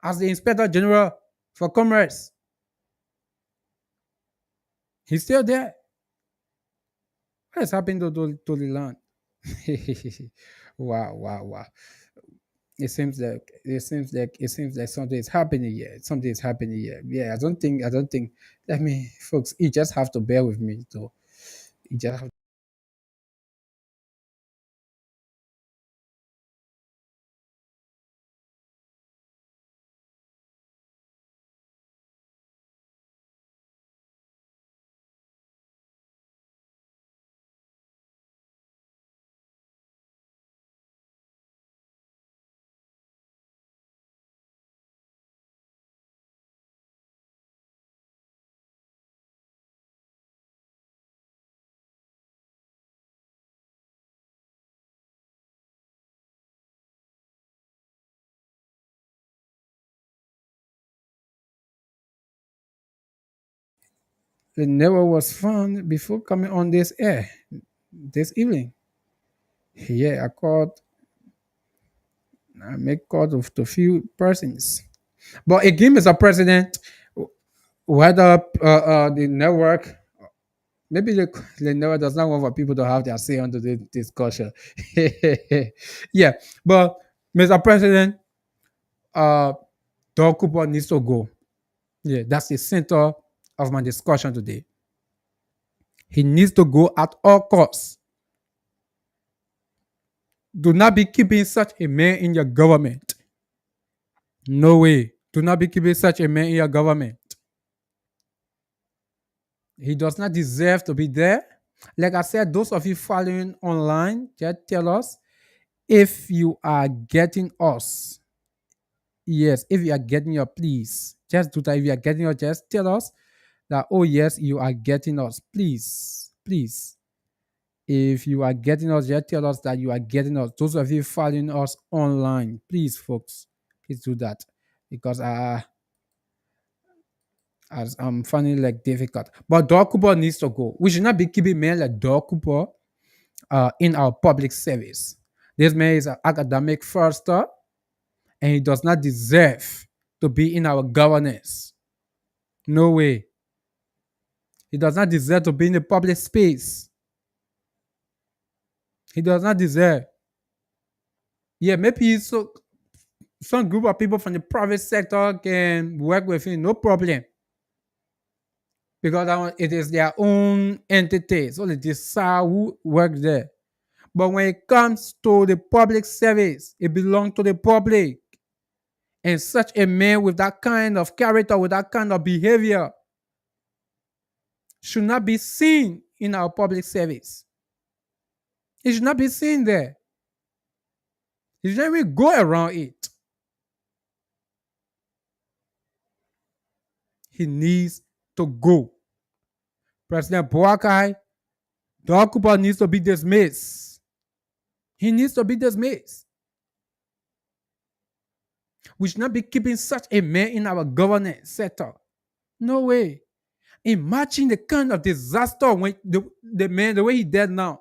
as the Inspector General for Commerce. He's still there. What has happened to the land? Wow. It seems like something is happening here. Something is happening here. Yeah, I don't think. I mean, folks, you just have to bear with me. So you just have. It never was fun before coming on this air this evening. Yeah, I make calls of to few persons. But again, Mr. President, whether the network, maybe the network does not want for people to have their say on the discussion. Yeah, but Mr. President, uh, Doug Cooper needs to go. Yeah, that's the center of my discussion today. He needs to go at all costs. Do not be keeping such a man in your government. No way. Do not be keeping such a man in your government. He does not deserve to be there. Like I said, those of you following online, just tell us if you are getting us. Yes, if you are getting your, please just do that. If you are getting us, just tell us that, oh yes, you are getting us. Please, please. If you are getting us, just tell us that you are getting us. Those of you following us online, please, folks, please do that because as I'm finding like difficult. But Doug Cooper needs to go. We should not be keeping men like Doug Cooper in our public service. This man is an academic firster, and he does not deserve to be in our governance. No way. He does not deserve to be in the public space. He does not deserve. Yeah, maybe so some group of people from the private sector can work with him, no problem. Because it is their own entity. So they decide who works there. But when it comes to the public service, it belongs to the public. And such a man with that kind of character, with that kind of behavior, should not be seen in our public service. It should not be seen there. He should not even go around it. He needs to go. President Boakai, Doug Cooper needs to be dismissed. He needs to be dismissed. We should not be keeping such a man in our governance sector. No way. Imagine the kind of disaster when the man, the way he dead now.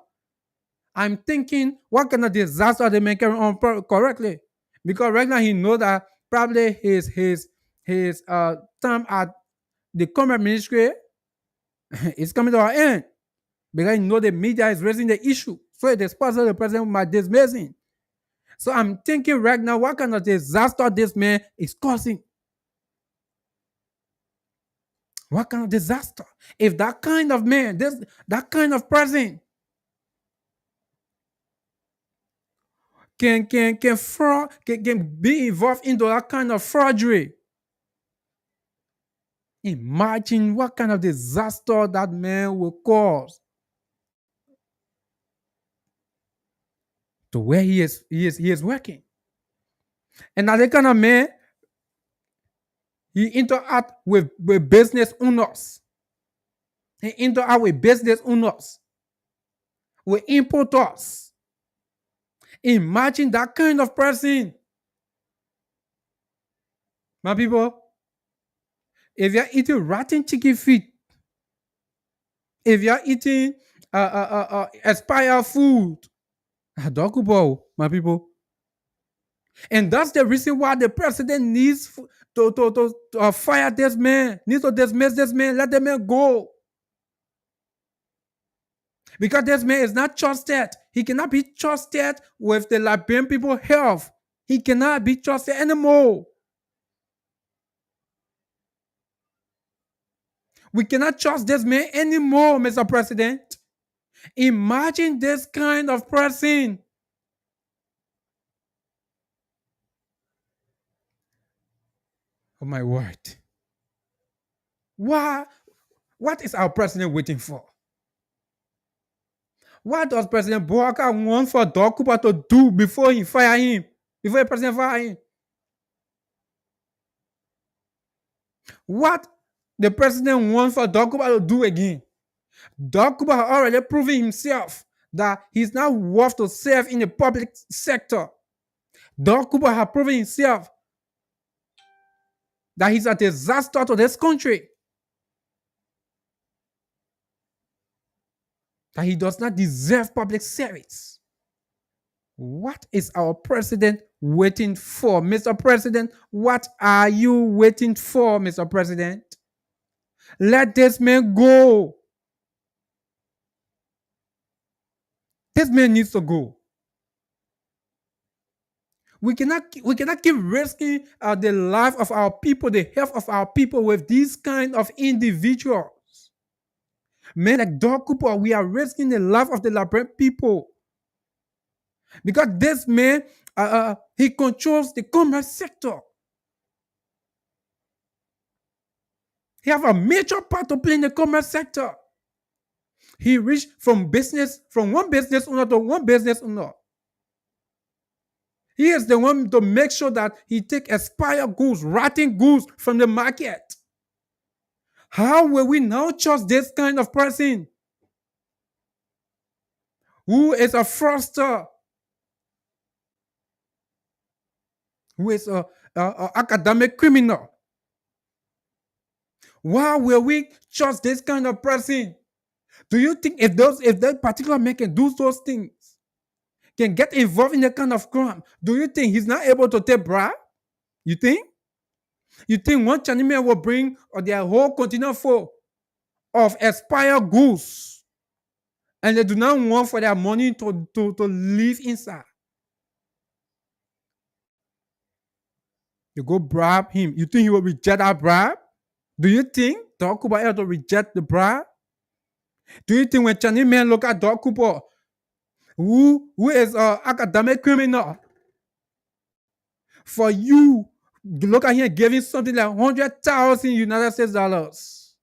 I'm thinking, what kind of disaster the man carry on correctly? Because right now he know that probably his time at the commerce ministry is coming to an end. Because he know the media is raising the issue. So it is possible the president might dismiss him. So I'm thinking right now, what kind of disaster this man is causing? What kind of disaster? If that kind of man, that kind of person can be involved into that kind of forgery, imagine what kind of disaster that man will cause to where he is working. And that kind of man, he interact with business owners. He interact with business owners, with importers. Imagine that kind of person. My people, if you're eating rotten chicken feet, if you're eating expired food, Doug Cooper, my people. And that's the reason why the president needs to fire this man, needs to dismiss this man, let the man go. Because this man is not trusted. He cannot be trusted with the Liberian people's health. He cannot be trusted anymore. We cannot trust this man anymore, Mr. President. Imagine this kind of person. Oh my word. What is our president waiting for? What does President Boakai want for Doug Cooper to do before he fire him? Before the president fire him? What the president wants for Doug Cooper to do again? Doug Cooper has already proven himself that he's not worth to serve in the public sector. Doug Cooper has proven himself that he's a disaster to this country. That he does not deserve public service. What is our president waiting for? Mr. President, what are you waiting for, Mr. President? Let this man go. This man needs to go. We cannot keep risking the life of our people, the health of our people with these kind of individuals. Men like Doug Cooper, we are risking the life of the Liberian people. Because this man, he controls the commerce sector. He have a major part to play in the commerce sector. He reached from one business owner to one business owner. He is the one to make sure that he take expired goods, rotten goods from the market. How will we now trust this kind of person who is a fraudster, who is a academic criminal? Why will we trust this kind of person? Do you think if that particular man can do those things, can get involved in that kind of crime, do you think he's not able to take bribe? You think? You think one Chinese man will bring their whole container full of expired goods and they do not want for their money to live inside? You go bribe him. You think he will reject that bribe? Do you think Dog Cooper able to reject the bribe? Do you think when Chinese man look at Dog Cooper, who is an academic criminal, for you to look at him giving something like 100,000 United States dollars,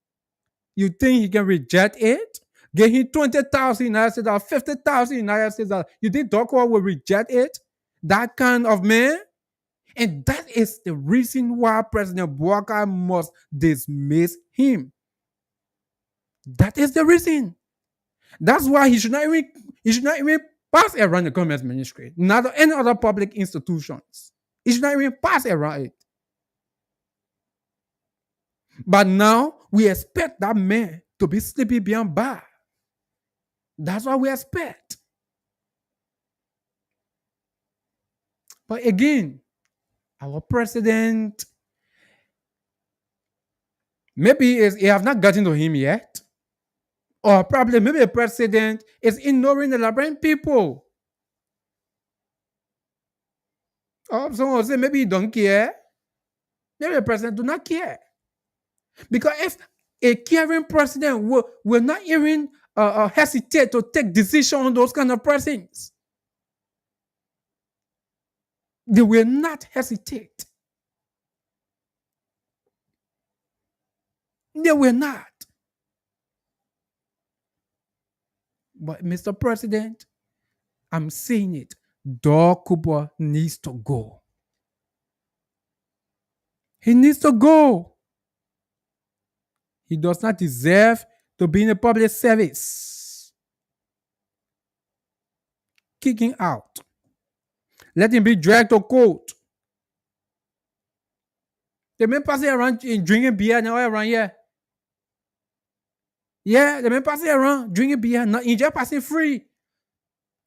you think he can reject it? Give him 20,000 United States dollars, 50,000 United States dollars. You think Dog Cooper will reject it? That kind of man? And that is the reason why President Boubacar must dismiss him. That is the reason. That's why he should not even pass around the Commerce Ministry, not any other public institutions. He should not even pass around it. But now we expect that man to be sleeping behind bar. That's what we expect. But again, our president, maybe he have not gotten to him yet. Or probably maybe the president is ignoring the Liberian people. Or someone will say maybe he don't care. Maybe the president do not care. Because if a caring president will not even hesitate to take decision on those kind of persons, they will not hesitate. They will not. But Mr. President, I'm saying it. Dog Cooper needs to go. He needs to go. He does not deserve to be in a public service. Kick him out. Let him be dragged to court. They may pass around drinking beer now around here. Yeah, they may pass around drinking beer, not in just passing free.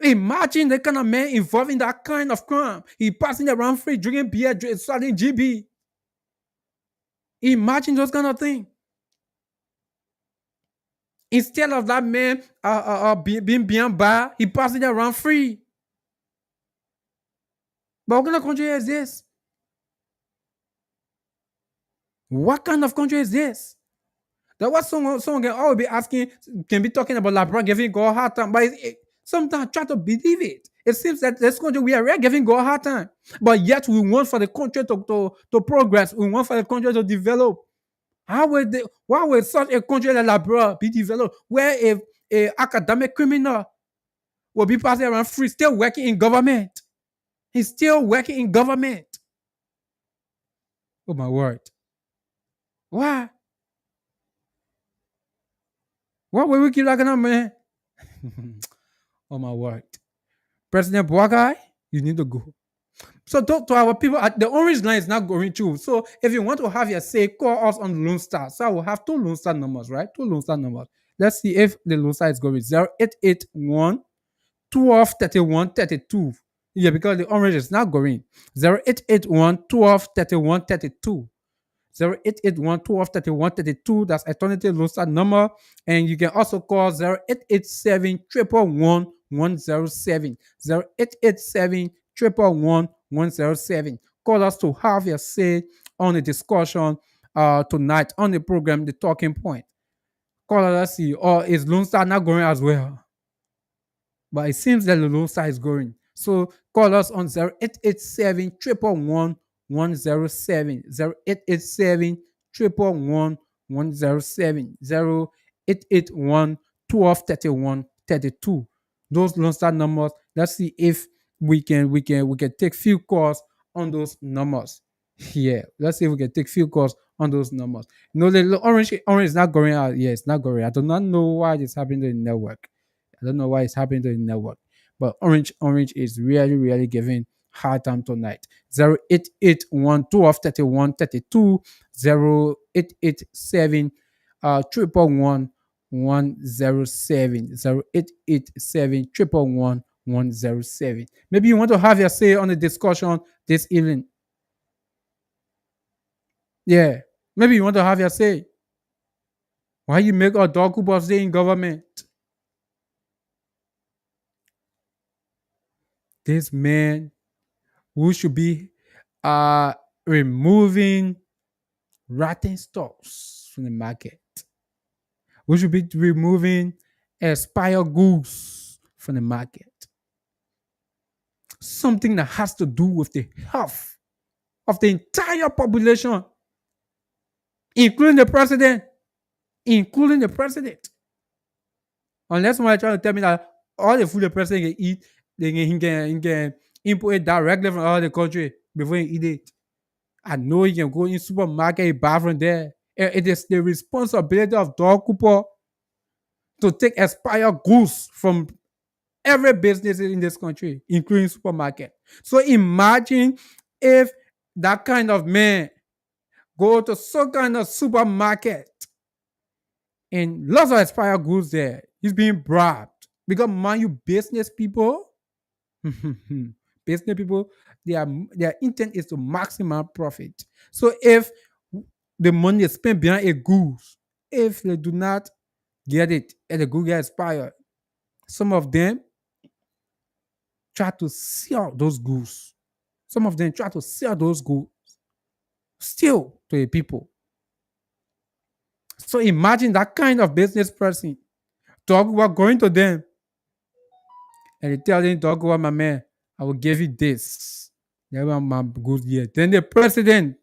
Imagine the kind of man involved in that kind of crime. He passing around free, drinking beer, selling GB. Imagine those kind of things. Instead of that man being behind bar, he passing around free. But what kind of country is this? What kind of country is this? That was someone can always be asking, can be talking about Labra giving God a hard time, but sometimes try to believe it. It seems that this country we are giving God a hard time, but yet we want for the country to progress. We want for the country to develop. Why would such a country like Labra be developed, where a academic criminal will be passing around free, still working in government? He's still working in government. Oh my word! Why? What will we keep looking at, man? Oh my word. President Boubacar, you need to go. So to our people, the orange line is not going through. So if you want to have your say, call us on Lone Star. So I will have two Lone Star numbers, right? Two Lone Star numbers. Let's see if the Lone Star is going. 0881 12 31 32. Yeah, because the orange is not going. 0881 12 31 32. 0881 12 31 32. That's alternative Lone Star number. And you can also call 0887 111 107. 0887 111 107. Call us to have your say on the discussion tonight on the program, The Talking Point. Call us, let's see. Or is Lone Star not going as well? But it seems that the Lone Star is going. So call us on 0887 111 107, 0887 111 107, 0881 1231 32. Those Lone Star numbers. Let's see if we can take few calls on those numbers. Yeah, let's see if we can take few calls on those numbers. No, the orange is not going out. Yeah, it's not going. I do not know why it's happening to the network. I don't know why it's happening to the network. But Orange is really giving hard time tonight. 0881 1231 32, 0887 111 107, 0887 111 107. Maybe you want to have your say on the discussion this evening. Yeah. Maybe you want to have your say. Why you make a dog who stay in government? This man who should be uh removing rotten stocks from the market. We should be removing expired goods from the market. Something that has to do with the health of the entire population, including the president. Including the president. Unless someone try to tell me that all the food the president can eat, he can import it directly from all the country before he eat it. I know he can go in supermarket, he buy from there. It is the responsibility of Dog Cooper to take expired goods from every business in this country, including supermarket. So imagine if that kind of man go to some kind of supermarket and lots of expired goods there. He's being bribed. Because mind you, business people, business people, their intent is to maximum profit. So if the money is spent behind a goods, if they do not get it and the good get expired, some of them try to sell those goods. Some of them try to sell those goods still to the people. So imagine that kind of business person. Talk about going to them and they tell them, talk about my man, I will give you this. They want my goods here. Then the president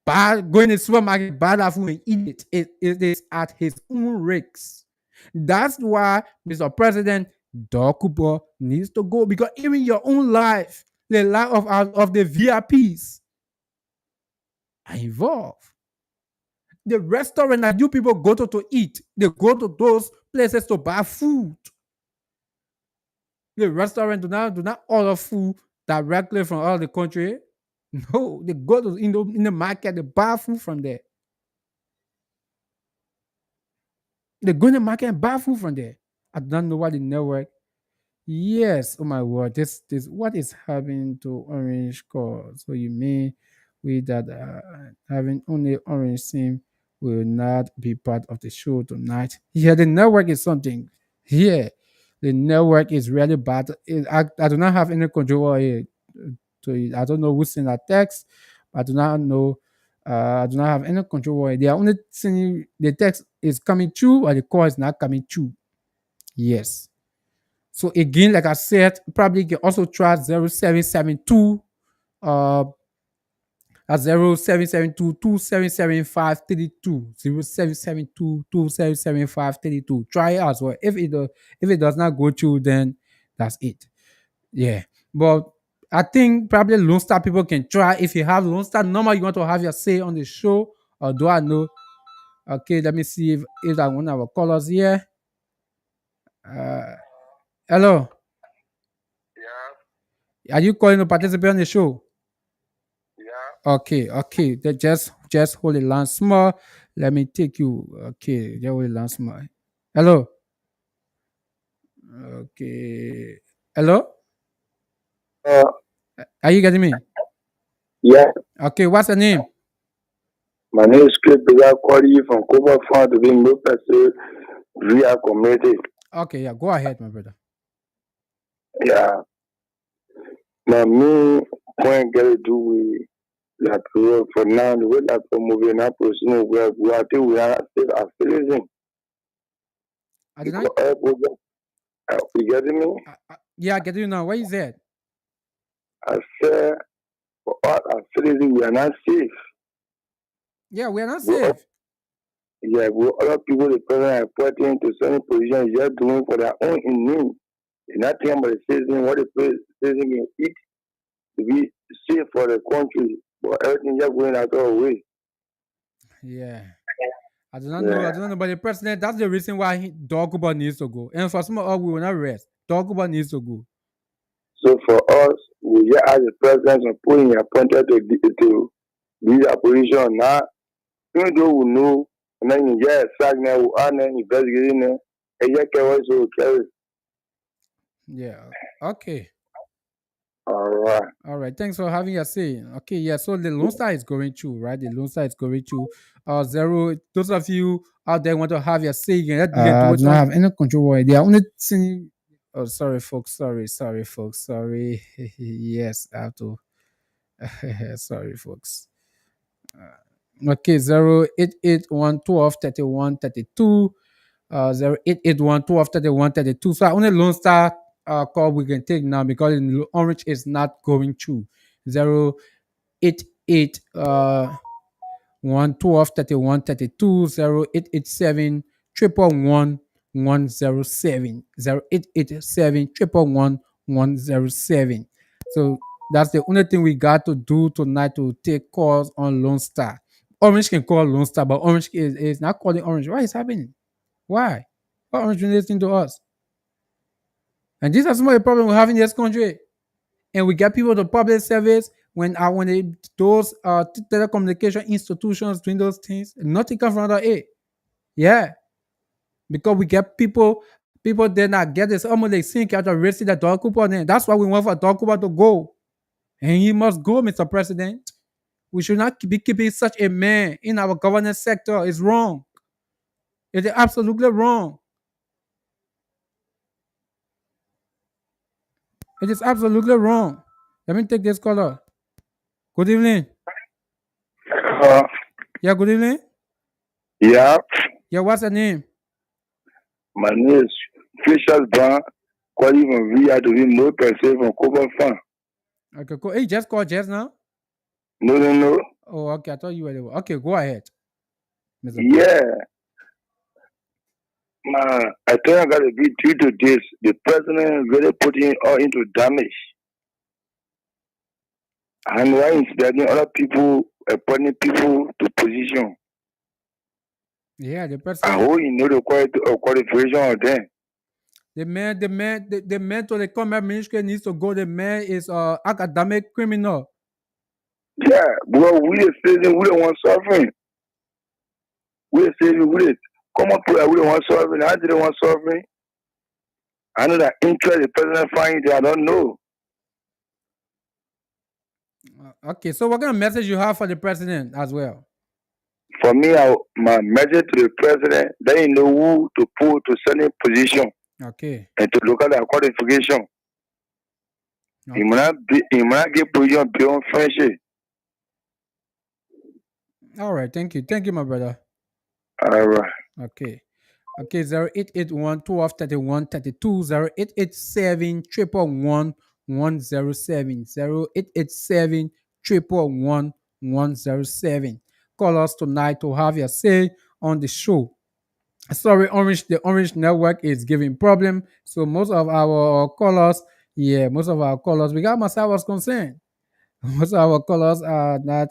go in the supermarket, buy that food and eat it. It is at his own risks. That's why Mr. President Dokubo needs to go, because even your own life, the life of the VIPs are involved. The restaurant that you people go to eat, they go to those places to buy food. The restaurant do not order food directly from all the country. No, they go to in the market, they buy food from there. They go in the market and buy food from there. I don't know what the network. Yes, oh my word, this what is happening to Orange Core? So you mean with that having only Orange SIM will not be part of the show tonight? Yeah, the network is something. Yeah, the network is really bad. I do not have any control here to it. I don't know who sent that text. I do not know. I do not have any control over it. They are only sending the text is coming true or the call is not coming true. Yes. So again, like I said, probably you can also try 0772 at 0772 277532, 0772 277532. Try it as well. If it does not go through, then that's it. Yeah. But I think probably Lone Star people can try. If you have Lone Star number, you want to have your say on the show, or do I know? Okay, let me see if I want our callers here. Hello. Yeah, Are you calling to participate on the show? yeah. Okay. Then just hold it line small. Let me take you. Okay, just hold it line small. Hello. Okay. Hello. Uh, Are you getting me? yeah. Okay. What's the name? My name is Cliff Bega, calling you from Coba Farm to be Mopese via community. Okay, yeah. Go ahead, my brother. Yeah. My main point got to do with like for now, the way that we're moving up, we are still affiliating. I did not. You getting me? Yeah, I get you now. What you said? I said, for all our citizens, we are not safe. Yeah, we are not We all, safe. yeah, we other people the president are putting to certain positions just doing for their own in need. It's not thinking about the citizen, what the citizen can eat to be safe for the country. But everything just going out our way. Yeah. I do not know. I Yeah. do not know. But the president, that's the reason why Dokuba needs to go. And for some of us, we will not rest. Dokuba needs to go. So for us, we just ask the president of putting appointed to be the opposition now. Even though we know, and then you get sack now, we are now investigating now. And you can also carry. Yeah. Okay. All right. All right. Thanks for having your say. Okay. Yeah. So the Lone Star is going through, right? The Lone Star is going through. Zero. Those of you out there want to have your say again, you can do it. Do not have any control. They are only seeing. Oh, sorry, folks. Sorry, folks. Sorry. Yes, I have to. Sorry, folks. Okay, 088123132, 088123132. So only Lone Star call we can take now because in Orange is not going through. 088 1123132, 0887 111 107, 0887 111 107. So that's the only thing we got to do tonight to take calls on Lone Star. Orange can call Lone Star, but Orange is not calling Orange. Why is happening? Why? Why Orange been listening to us? And this is some of the problem we have in this country. And we get people to public service when those telecommunication institutions doing those things, nothing comes from the A. Yeah, because we get people did not get this almost like think out of race that Don Cooper then. That's why we want for Don Cooper to go. And he must go, Mr. President. We should not be keeping such a man in our governance sector. It's wrong. It is absolutely wrong. It is absolutely wrong. Let me take this caller. Good evening. Uh, Yeah, good evening. yeah, Yeah, what's the name? my name is Facial Brown, calling from VIA to be no person from Coban Farm. Okay, cool. Hey, just call just now. No, no, no. Oh, okay. I thought you were there. Okay, go ahead, Mr. Yeah, man, I think I got to be due to this. The president really putting all into damage. And why inspiring other people, appointing people to position. Yeah, the I person, hope you know the qualification of them. the man to the commerce ministry needs to go. The man is academic criminal. Yeah, because we the citizen, we the one suffering. We the citizen, we the common people, we the one suffering. I didn't want suffering. I know that interest the president find there, I don't know. Okay, so what kind of message you have for the president as well? For me, my message to the president, they know who to put to certain position Okay. and to look at the qualification. Okay. He might get position beyond friendship. All right. Thank you, my brother. All right. Okay. Okay, 0881 1231 32, 0887 111 107, 0887 111 107. Call us tonight to have your say on the show. Sorry, the Orange network is giving problem. So most of our callers, we got myself was concerned. Most of our callers are not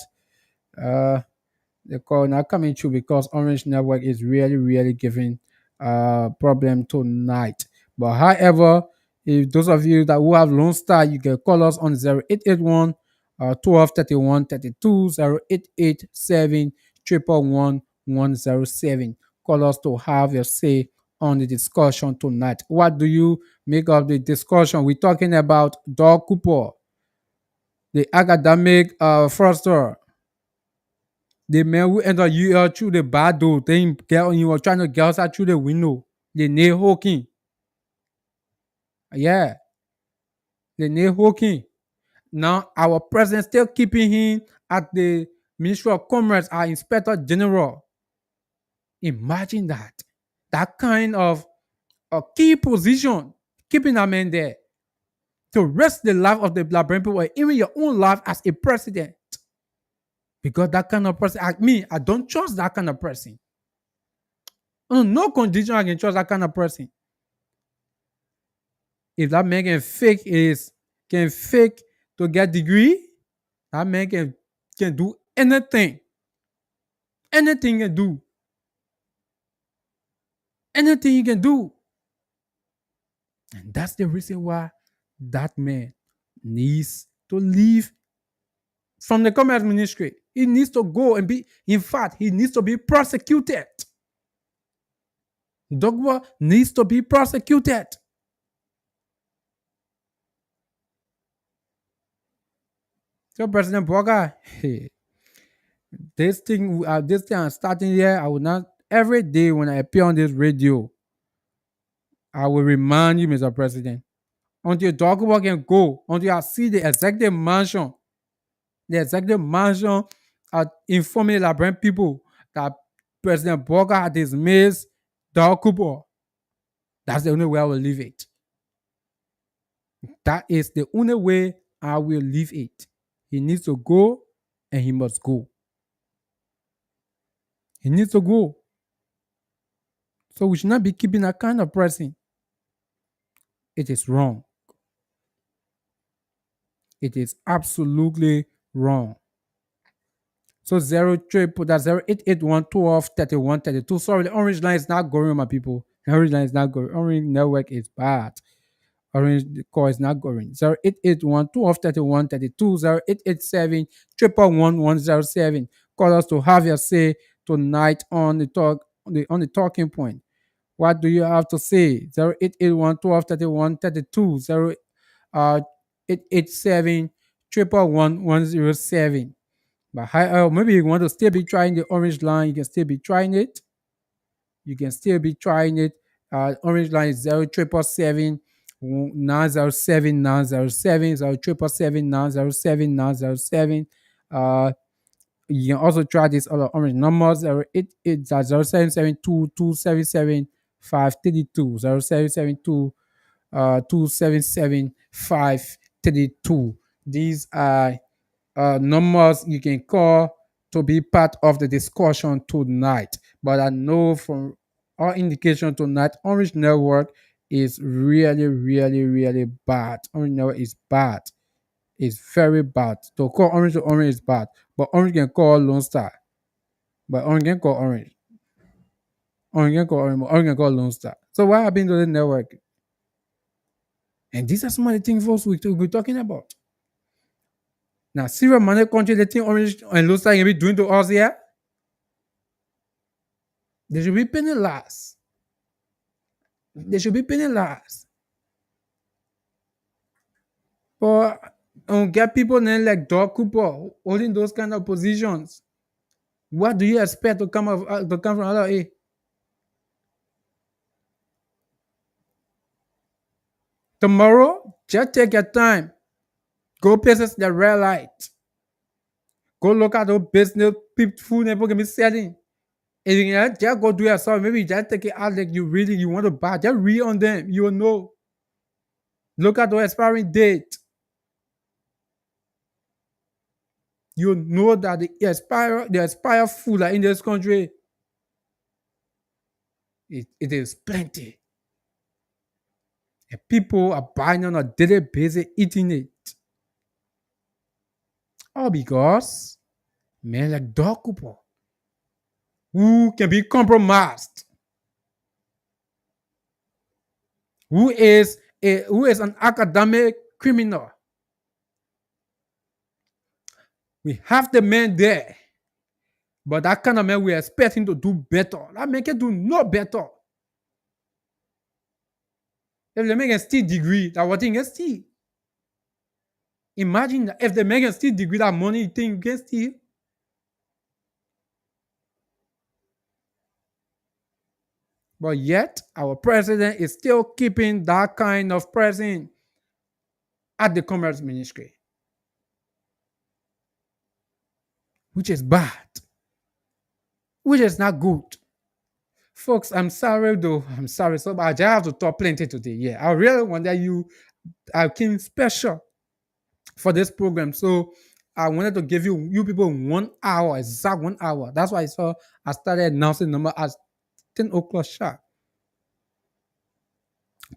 the call not coming through because Orange Network is really giving problem tonight. But however, if those of you that who have Lone Star, you can call us on 0881 1231 32, 0887 111 107. Call us to have your say on the discussion tonight. What do you make of the discussion? We're talking about Doug Cooper, the academic fraudster, the man who entered UL through the back door, then he was trying to get outside through the window. The nail hooking. Yeah, the nail hooking. Now our president still keeping him at the Ministry of Commerce, our Inspector General. Imagine that. That kind of a key position keeping that man there to risk the life of the Liberian people, or even your own life as a president. Because that kind of person, like me, I don't trust that kind of person. On no condition I can trust that kind of person. If that man can fake to get degree, that man can do anything. Anything he can do. Anything he can do. And that's the reason why that man needs to leave from the commerce ministry. He needs to go and be, in fact, he needs to be prosecuted. Dogba needs to be prosecuted. So President Boga, this thing I'm starting here. I will not every day when I appear on this radio, I will remind you, Mr. President, until Dogba can go, until I see the executive mansion informing the Liberian people that President Boga had dismissed Dogba. That's the only way I will leave it. That is the only way I will leave it. He needs to go and he must go. He needs to go. So we should not be keeping that kind of person. It is wrong. It is absolutely wrong. So 08812 Sorry, the orange line is not going, my people. The orange line is not going. Orange network is bad. Orange call is not going. 08812 0887 111 Call us to have your say tonight on the talking point. What do you have to say? 0881 887 111 But maybe you want to still be trying the orange line, you can still be trying it. Orange line is 0777 907 907 0777 907 907. You can also try this other orange numbers 088 0772 277 532 0772 277 532. These are numbers you can call to be part of the discussion tonight. But I know from our indication tonight, Orange Network is really, really, really bad. Orange Network is bad. It's very bad. To call Orange to Orange is bad. But Orange can call Lone Star. But Orange can call Orange. Orange can call Orange. Orange can call Lone Star. So what happened to the network? And these are some of the things folks we're talking about. Now, Sierra Money country, the thing Orange and Lone Star can be doing to us here, they should be penalized. But get people named like Doug Cooper holding those kind of positions. What do you expect to come from LA? Tomorrow, just take your time. Go places that red light. Go look at those business food people can be selling. If you can just go do yourself, maybe you just take it out like you want to buy. Just read on them. You will know. Look at the expiring date. You know that the expired food in this country, it is plenty. And people are buying on a daily basis, eating it. All because men like Doug Cooper, who can be compromised, who is an academic criminal. We have the man there, but that kind of man we expect him to do better. That man can do no better. If the man can steal degree, that what he can steal. Imagine that if the man can steal degree, that money thing can steal. But yet, our president is still keeping that kind of person at the commerce ministry, which is bad, which is not good. Folks, I'm sorry though. I'm sorry. So I just have to talk plenty today. Yeah, I really want that I came special for this program. So I wanted to give you people 1 hour, exact 1 hour. That's why I started announcing number at 10 o'clock sharp.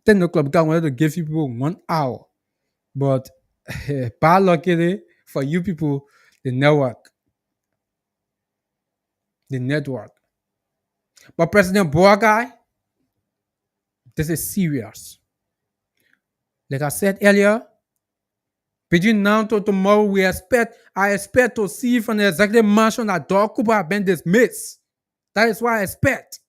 10 o'clock because I wanted to give you people 1 hour. But bad luckily for you people, the network. The network. But President Boakai, this is serious. Like I said earlier, between now to tomorrow, I expect to see from the executive mansion that Doug Cooper has been dismissed. That is what I expect.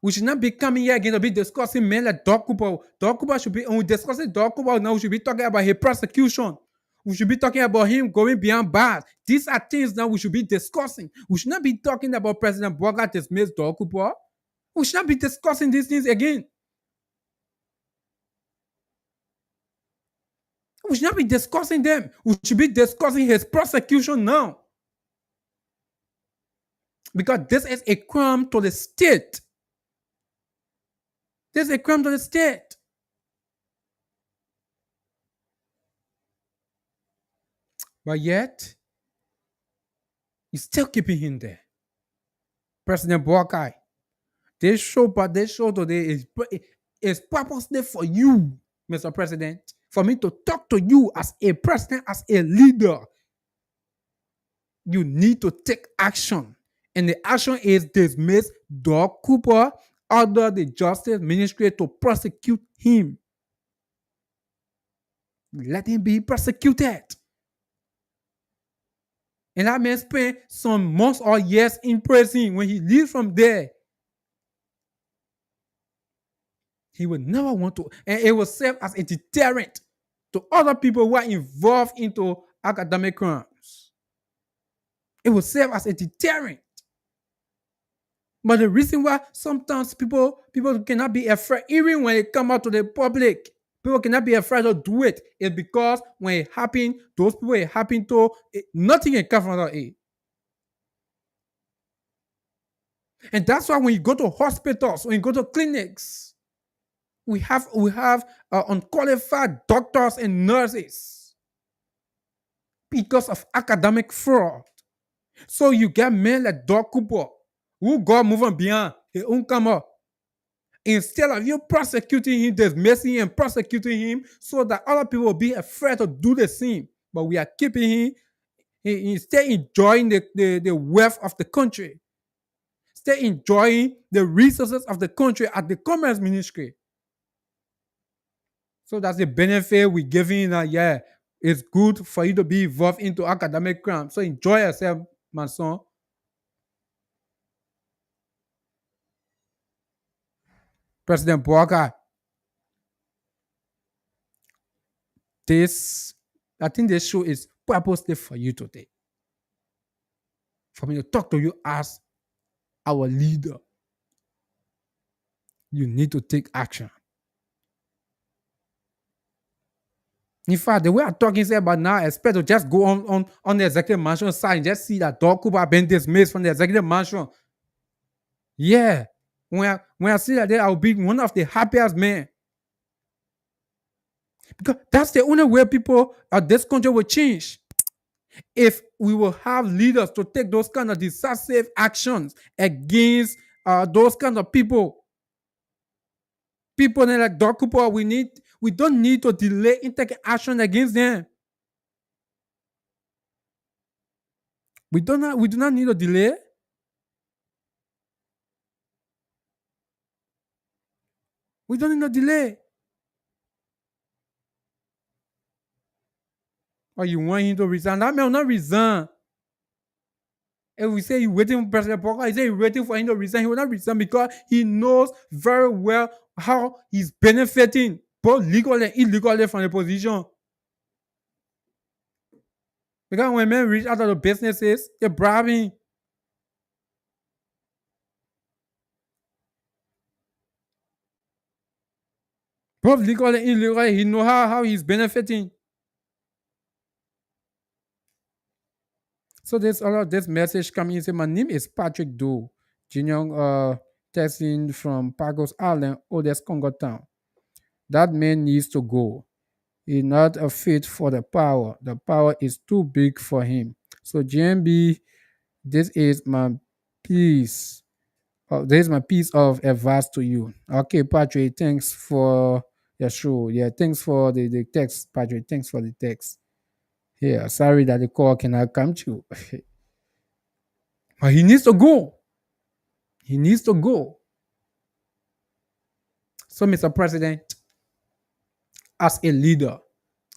We should not be coming here again to be discussing men like Doug Cooper. Doug Cooper should be, when we discussing Doug Cooper now, we should be talking about his prosecution. We should be talking about him going beyond bars. These are things that we should be discussing. We should not be talking about President Boakai dismissed Doug Cooper. We should not be discussing these things again. We should not be discussing them. We should be discussing his prosecution now. Because this is a crime to the state. This is a crime to the state. But yet, you're still keeping him there. President Boakai, this show today is purposely for you, Mr. President, for me to talk to you as a president, as a leader. You need to take action. And the action is dismiss Doug Cooper under the Justice Ministry to prosecute him. Let him be prosecuted. And that man spend some months or years in prison. When he leaves from there, he will never want to, and it will serve as a deterrent to other people who are involved into academic crimes. It will serve as a deterrent. But the reason why sometimes people cannot be afraid, even when it come out to the public, people cannot be afraid to do it, is because when it happens, those people it happened to, nothing can come from it. And that's why when you go to hospitals, when you go to clinics, we have unqualified doctors and nurses because of academic fraud. So you get men like Doug Cooper, who got moving beyond his own come up. Instead of you prosecuting him, dismissing him and prosecuting him so that other people will be afraid to do the same. But we are keeping him, he stay enjoying the wealth of the country. Stay enjoying the resources of the country at the Commerce Ministry. So that's the benefit we're giving that, yeah, it's good for you to be involved into academic crime. So enjoy yourself, my son. President Boakai, I think this show is purposely for you today. For me to talk to you as our leader. You need to take action. In fact, the way I'm talking about now, I expect to just go on the executive mansion side and just see that Doug Cooper has been dismissed from the executive mansion. Yeah. When I see that, I'll be one of the happiest men. Because that's the only way people of this country will change. If we will have leaders to take those kind of decisive actions against those kind of people. People like Doug Cooper, we don't need to delay in taking action against them. We do not need to delay. We don't need to delay. Or you want him to resign? That man will not resign. If we say you're waiting for President Boakai, he say you're waiting for him to resign. He will not resign because he knows very well how he's benefiting both legally and illegally from the position. Because when men reach out of the businesses, they're bribing. Both legally and illegally, he knows how he's benefiting. So there's a lot of this message coming in. Say, my name is Patrick Doe. Jinyoung testing from Pagos Island, oldest Congo town. That man needs to go. He's not a fit for the power. The power is too big for him. So GMB, this is my piece. This is my piece of advice to you. Okay, Patrick, thanks for the show. Yeah, thanks for the text, Patrick. Thanks for the text. Yeah, sorry that the call cannot come to. But he needs to go. He needs to go. So, Mr. President, as a leader,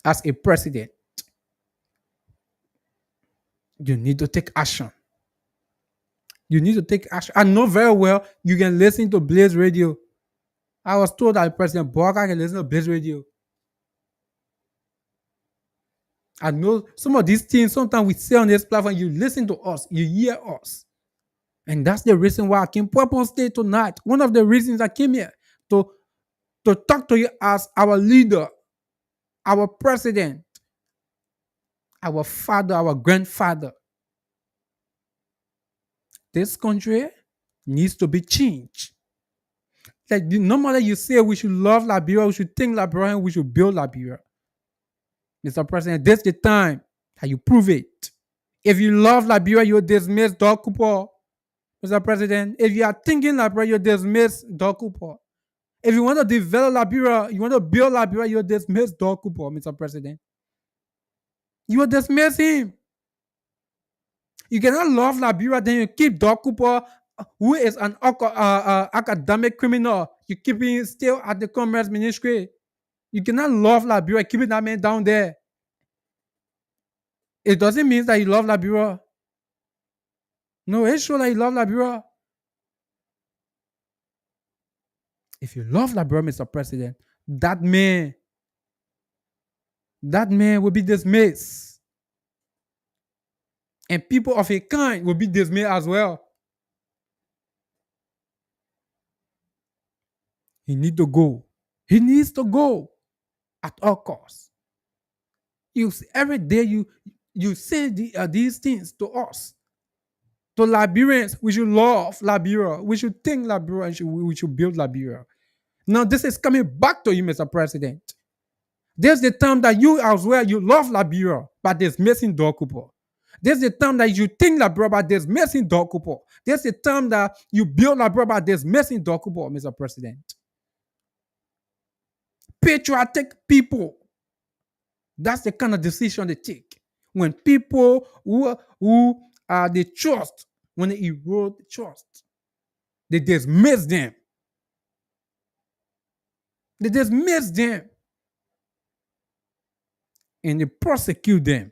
as a president, you need to take action. You need to take action. I know very well you can listen to Blaze Radio. I was told that President Barker can listen to Blaze Radio. I know some of these things, sometimes we say on this platform, you listen to us, you hear us. And that's the reason why I came to Upon State tonight. One of the reasons I came here to talk to you as our leader, our president, our father, our grandfather. This country needs to be changed. Like normally you say we should love Liberia, we should think Liberia, and we should build Liberia. Mr. President, this is the time that you prove it. If you love Liberia, you dismiss Doug Cooper. Mr. President, if you are thinking Liberia, you dismiss Doug Cooper. If you want to develop Liberia, you want to build Liberia, you dismiss Doug Cooper, Mr. President. You will dismiss him. You cannot love Liberia, then you keep Doug Cooper, who is an academic criminal. You keep him still at the Commerce Ministry. You cannot love Liberia, keeping that man down there. It doesn't mean that you love Liberia. No, it's sure that you love Liberia. If you love Liberia, Mr. President, that man will be dismissed. And people of a kind will be dismissed as well. He needs to go. He needs to go at all costs. Every day you say these things to us. To Liberians, we should love Liberia. We should think Liberia and we should build Liberia. Now this is coming back to you, Mr. President. There's the time that you as well, you love Liberia, but there's missing Doug Cooper. There's the time that you think Liberia, but there's missing Doug Cooper. There's the time that you build Liberia, but there's missing Doug Cooper, Mr. President. Patriotic people, that's the kind of decision they take. When people who they trust, when they erode trust, they dismiss them. They dismiss them. And they prosecute them.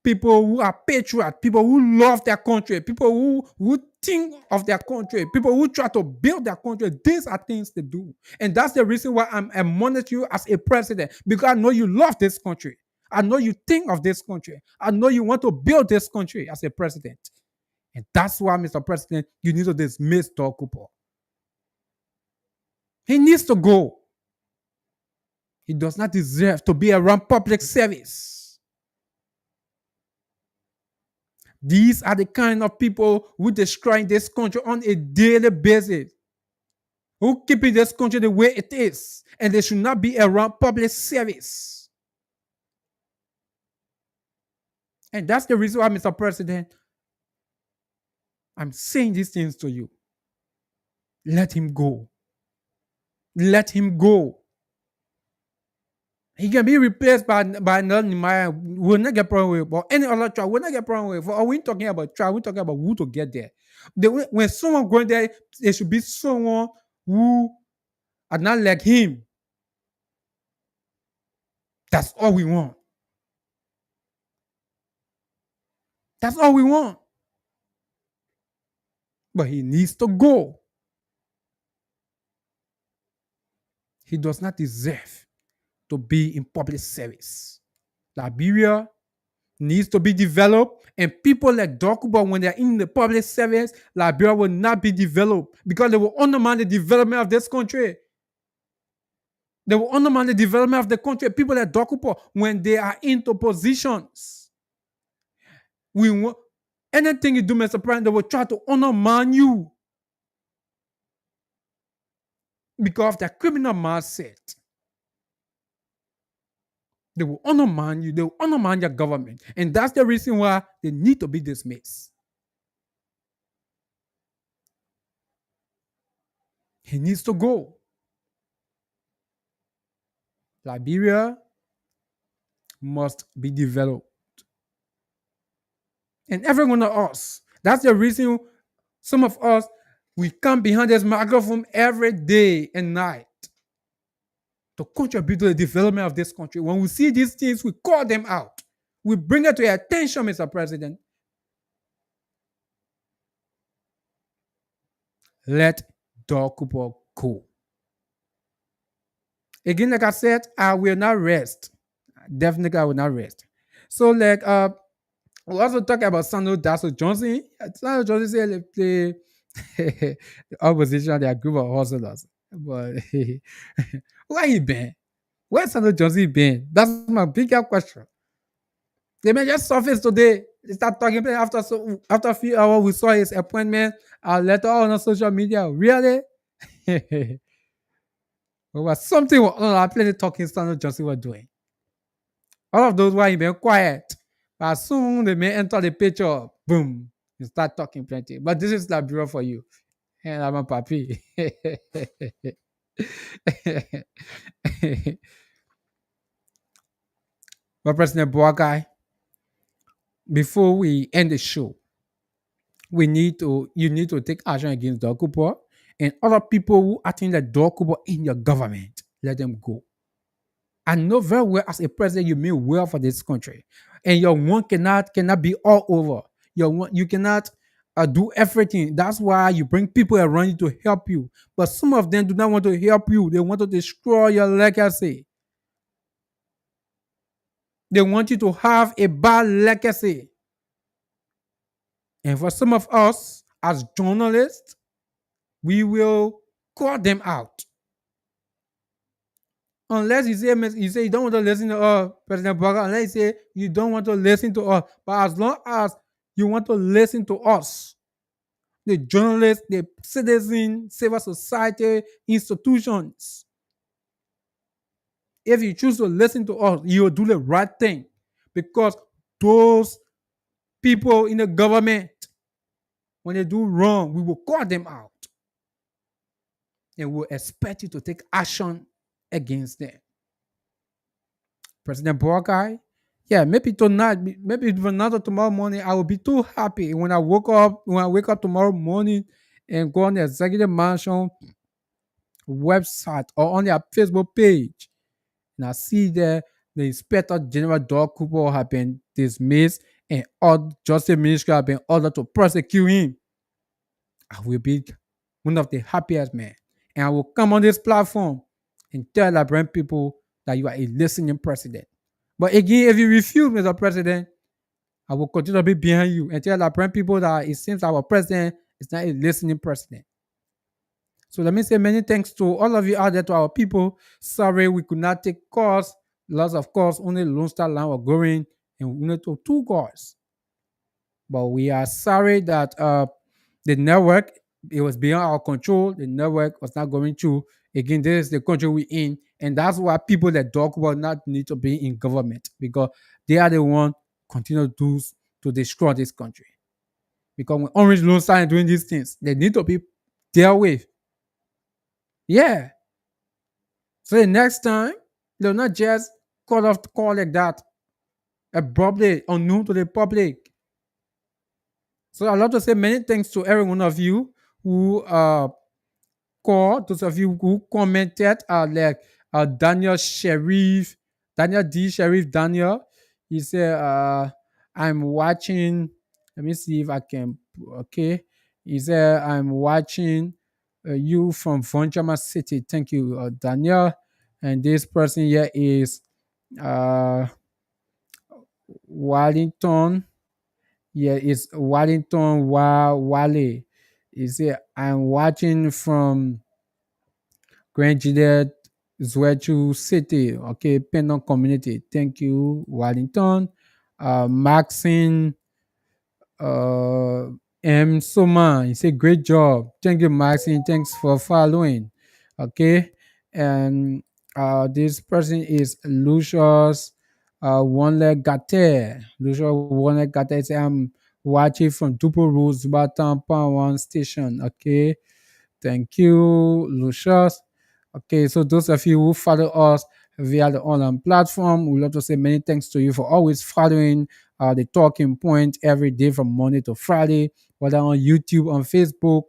People who are patriots, people who love their country, people who think of their country, people who try to build their country, these are things they do. And that's the reason why I'm admonishing you as a president, because I know you love this country. I know you think of this country. I know you want to build this country as a president. And that's why, Mr. President, you need to dismiss Doug Cooper. He needs to go. He does not deserve to be around public service. These are the kind of people who destroy this country on a daily basis, who keeping this country the way it is, and they should not be around public service. And that's the reason why, Mr. President, I'm saying these things to you. Let him go. Let him go. He can be replaced by another Nehemiah. We'll not get problem with, but any other trial, we'll not get problem with. For we talking about trial, we're talking about who to get there. When someone going there, it should be someone who are not like him. That's all we want. That's all we want. But he needs to go. He does not deserve to be in public service. Liberia needs to be developed, and people like Doug Cooper, when they're in the public service, Liberia will not be developed because they will undermine the development of this country. They will undermine the development of the country. People like Doug Cooper, when they are into positions, Anything you do, Mr. President, they will try to undermine you because of their criminal mindset. They will undermine you. They will undermine your government. And that's the reason why they need to be dismissed. He needs to go. Liberia must be developed. And every one of us, that's the reason some of us, we come behind this microphone every day and night to contribute to the development of this country. When we see these things, we call them out. We bring it to your attention, Mr. President. Let Dokubo go. Again, like I said, I will not rest. Definitely, I will not rest. So, like, we also talk about Sandro Dasso Johnson. Sandro Johnson said the opposition, they are a group of hustlers. But where he been? Where's Sandro Johnson been? That's my bigger question. They may just surface today. They start talking after a few hours. We saw his appointment later on social media. Really? But was something on plenty talking Sandro Johnson was doing. All of those were been quiet. But as soon they may enter the picture, boom, you start talking plenty. But this is Liberia for you. And I'm a papi. But President Boakai, before we end the show, you need to take action against Dokubo and other people who attend the Dokubo in your government. Let them go. I know very well as a president you mean well for this country, and your one cannot be all over. You cannot do everything. That's why you bring people around you to help you. But some of them do not want to help you. They want to destroy your legacy. They want you to have a bad legacy. And for some of us as journalists, we will call them out. Unless you say you don't want to listen to us, President Boakai, unless you say you don't want to listen to us. But as long as you want to listen to us, the journalists, the citizens, civil society, institutions, if you choose to listen to us, you'll do the right thing. Because those people in the government, when they do wrong, we will call them out. And we'll expect you to take action against them. President Boakai, yeah, maybe tonight, maybe another tomorrow morning, I will be too happy when I wake up tomorrow morning and go on the executive mansion website or on their Facebook page. And I see there the Inspector General Dokubo have been dismissed and all Justice Ministry have been ordered to prosecute him. I will be one of the happiest men. And I will come on this platform and tell Liberian people that you are a listening president. But again, if you refuse, Mr. President, I will continue to be behind you and tell Liberian people that it seems our president is not a listening president. So let me say many thanks to all of you out there, to our people. Sorry we could not take calls. Lots of calls, only Lone Star line were going, and we need to 2 calls. But we are sorry that the network, it was beyond our control. The network was not going through. Again, this is the country we're in, and that's why people that talk about not need to be in government, because they are the one continue to destroy this country. Because when Orange Lone Star doing these things, they need to be dealt with. Yeah. So the next time, they'll not just cut off the call like that, abruptly, unknown to the public. So I'd love to say many thanks to every one of you who called, those of you who commented, like Daniel D. Sheriff Daniel. He said, I'm watching. Let me see if I can. Okay. He said, I'm watching you from Vonjama City. Thank you, Daniel. And this person here is Wellington. Yeah, it's Wellington Wale. He said, I'm watching from Grand Juliet Zwechu City. Okay, Pendon Community. Thank you, Wellington. Maxine Uh, M. Soma, he said, great job. Thank you, Maxine. Thanks for following. Okay. And this person is Lucius One Leg Gate. Lucius One Leg Gate say, I'm watching from Dupo Rose, Baton One Station. Okay. Thank you, Lucius. Okay, so those of you who follow us via the online platform, we'd love to say many thanks to you for always following the talking point every day from Monday to Friday, whether on YouTube, on Facebook.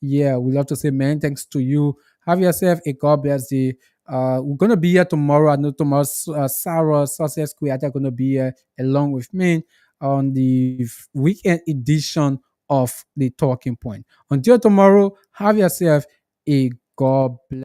Yeah, we'd love to say many thanks to you. Have yourself a God bless day. We're gonna be here tomorrow. I know tomorrow Sarah Success Creator gonna be here along with me on the weekend edition of the Talking Point. Until tomorrow, have yourself a God bless.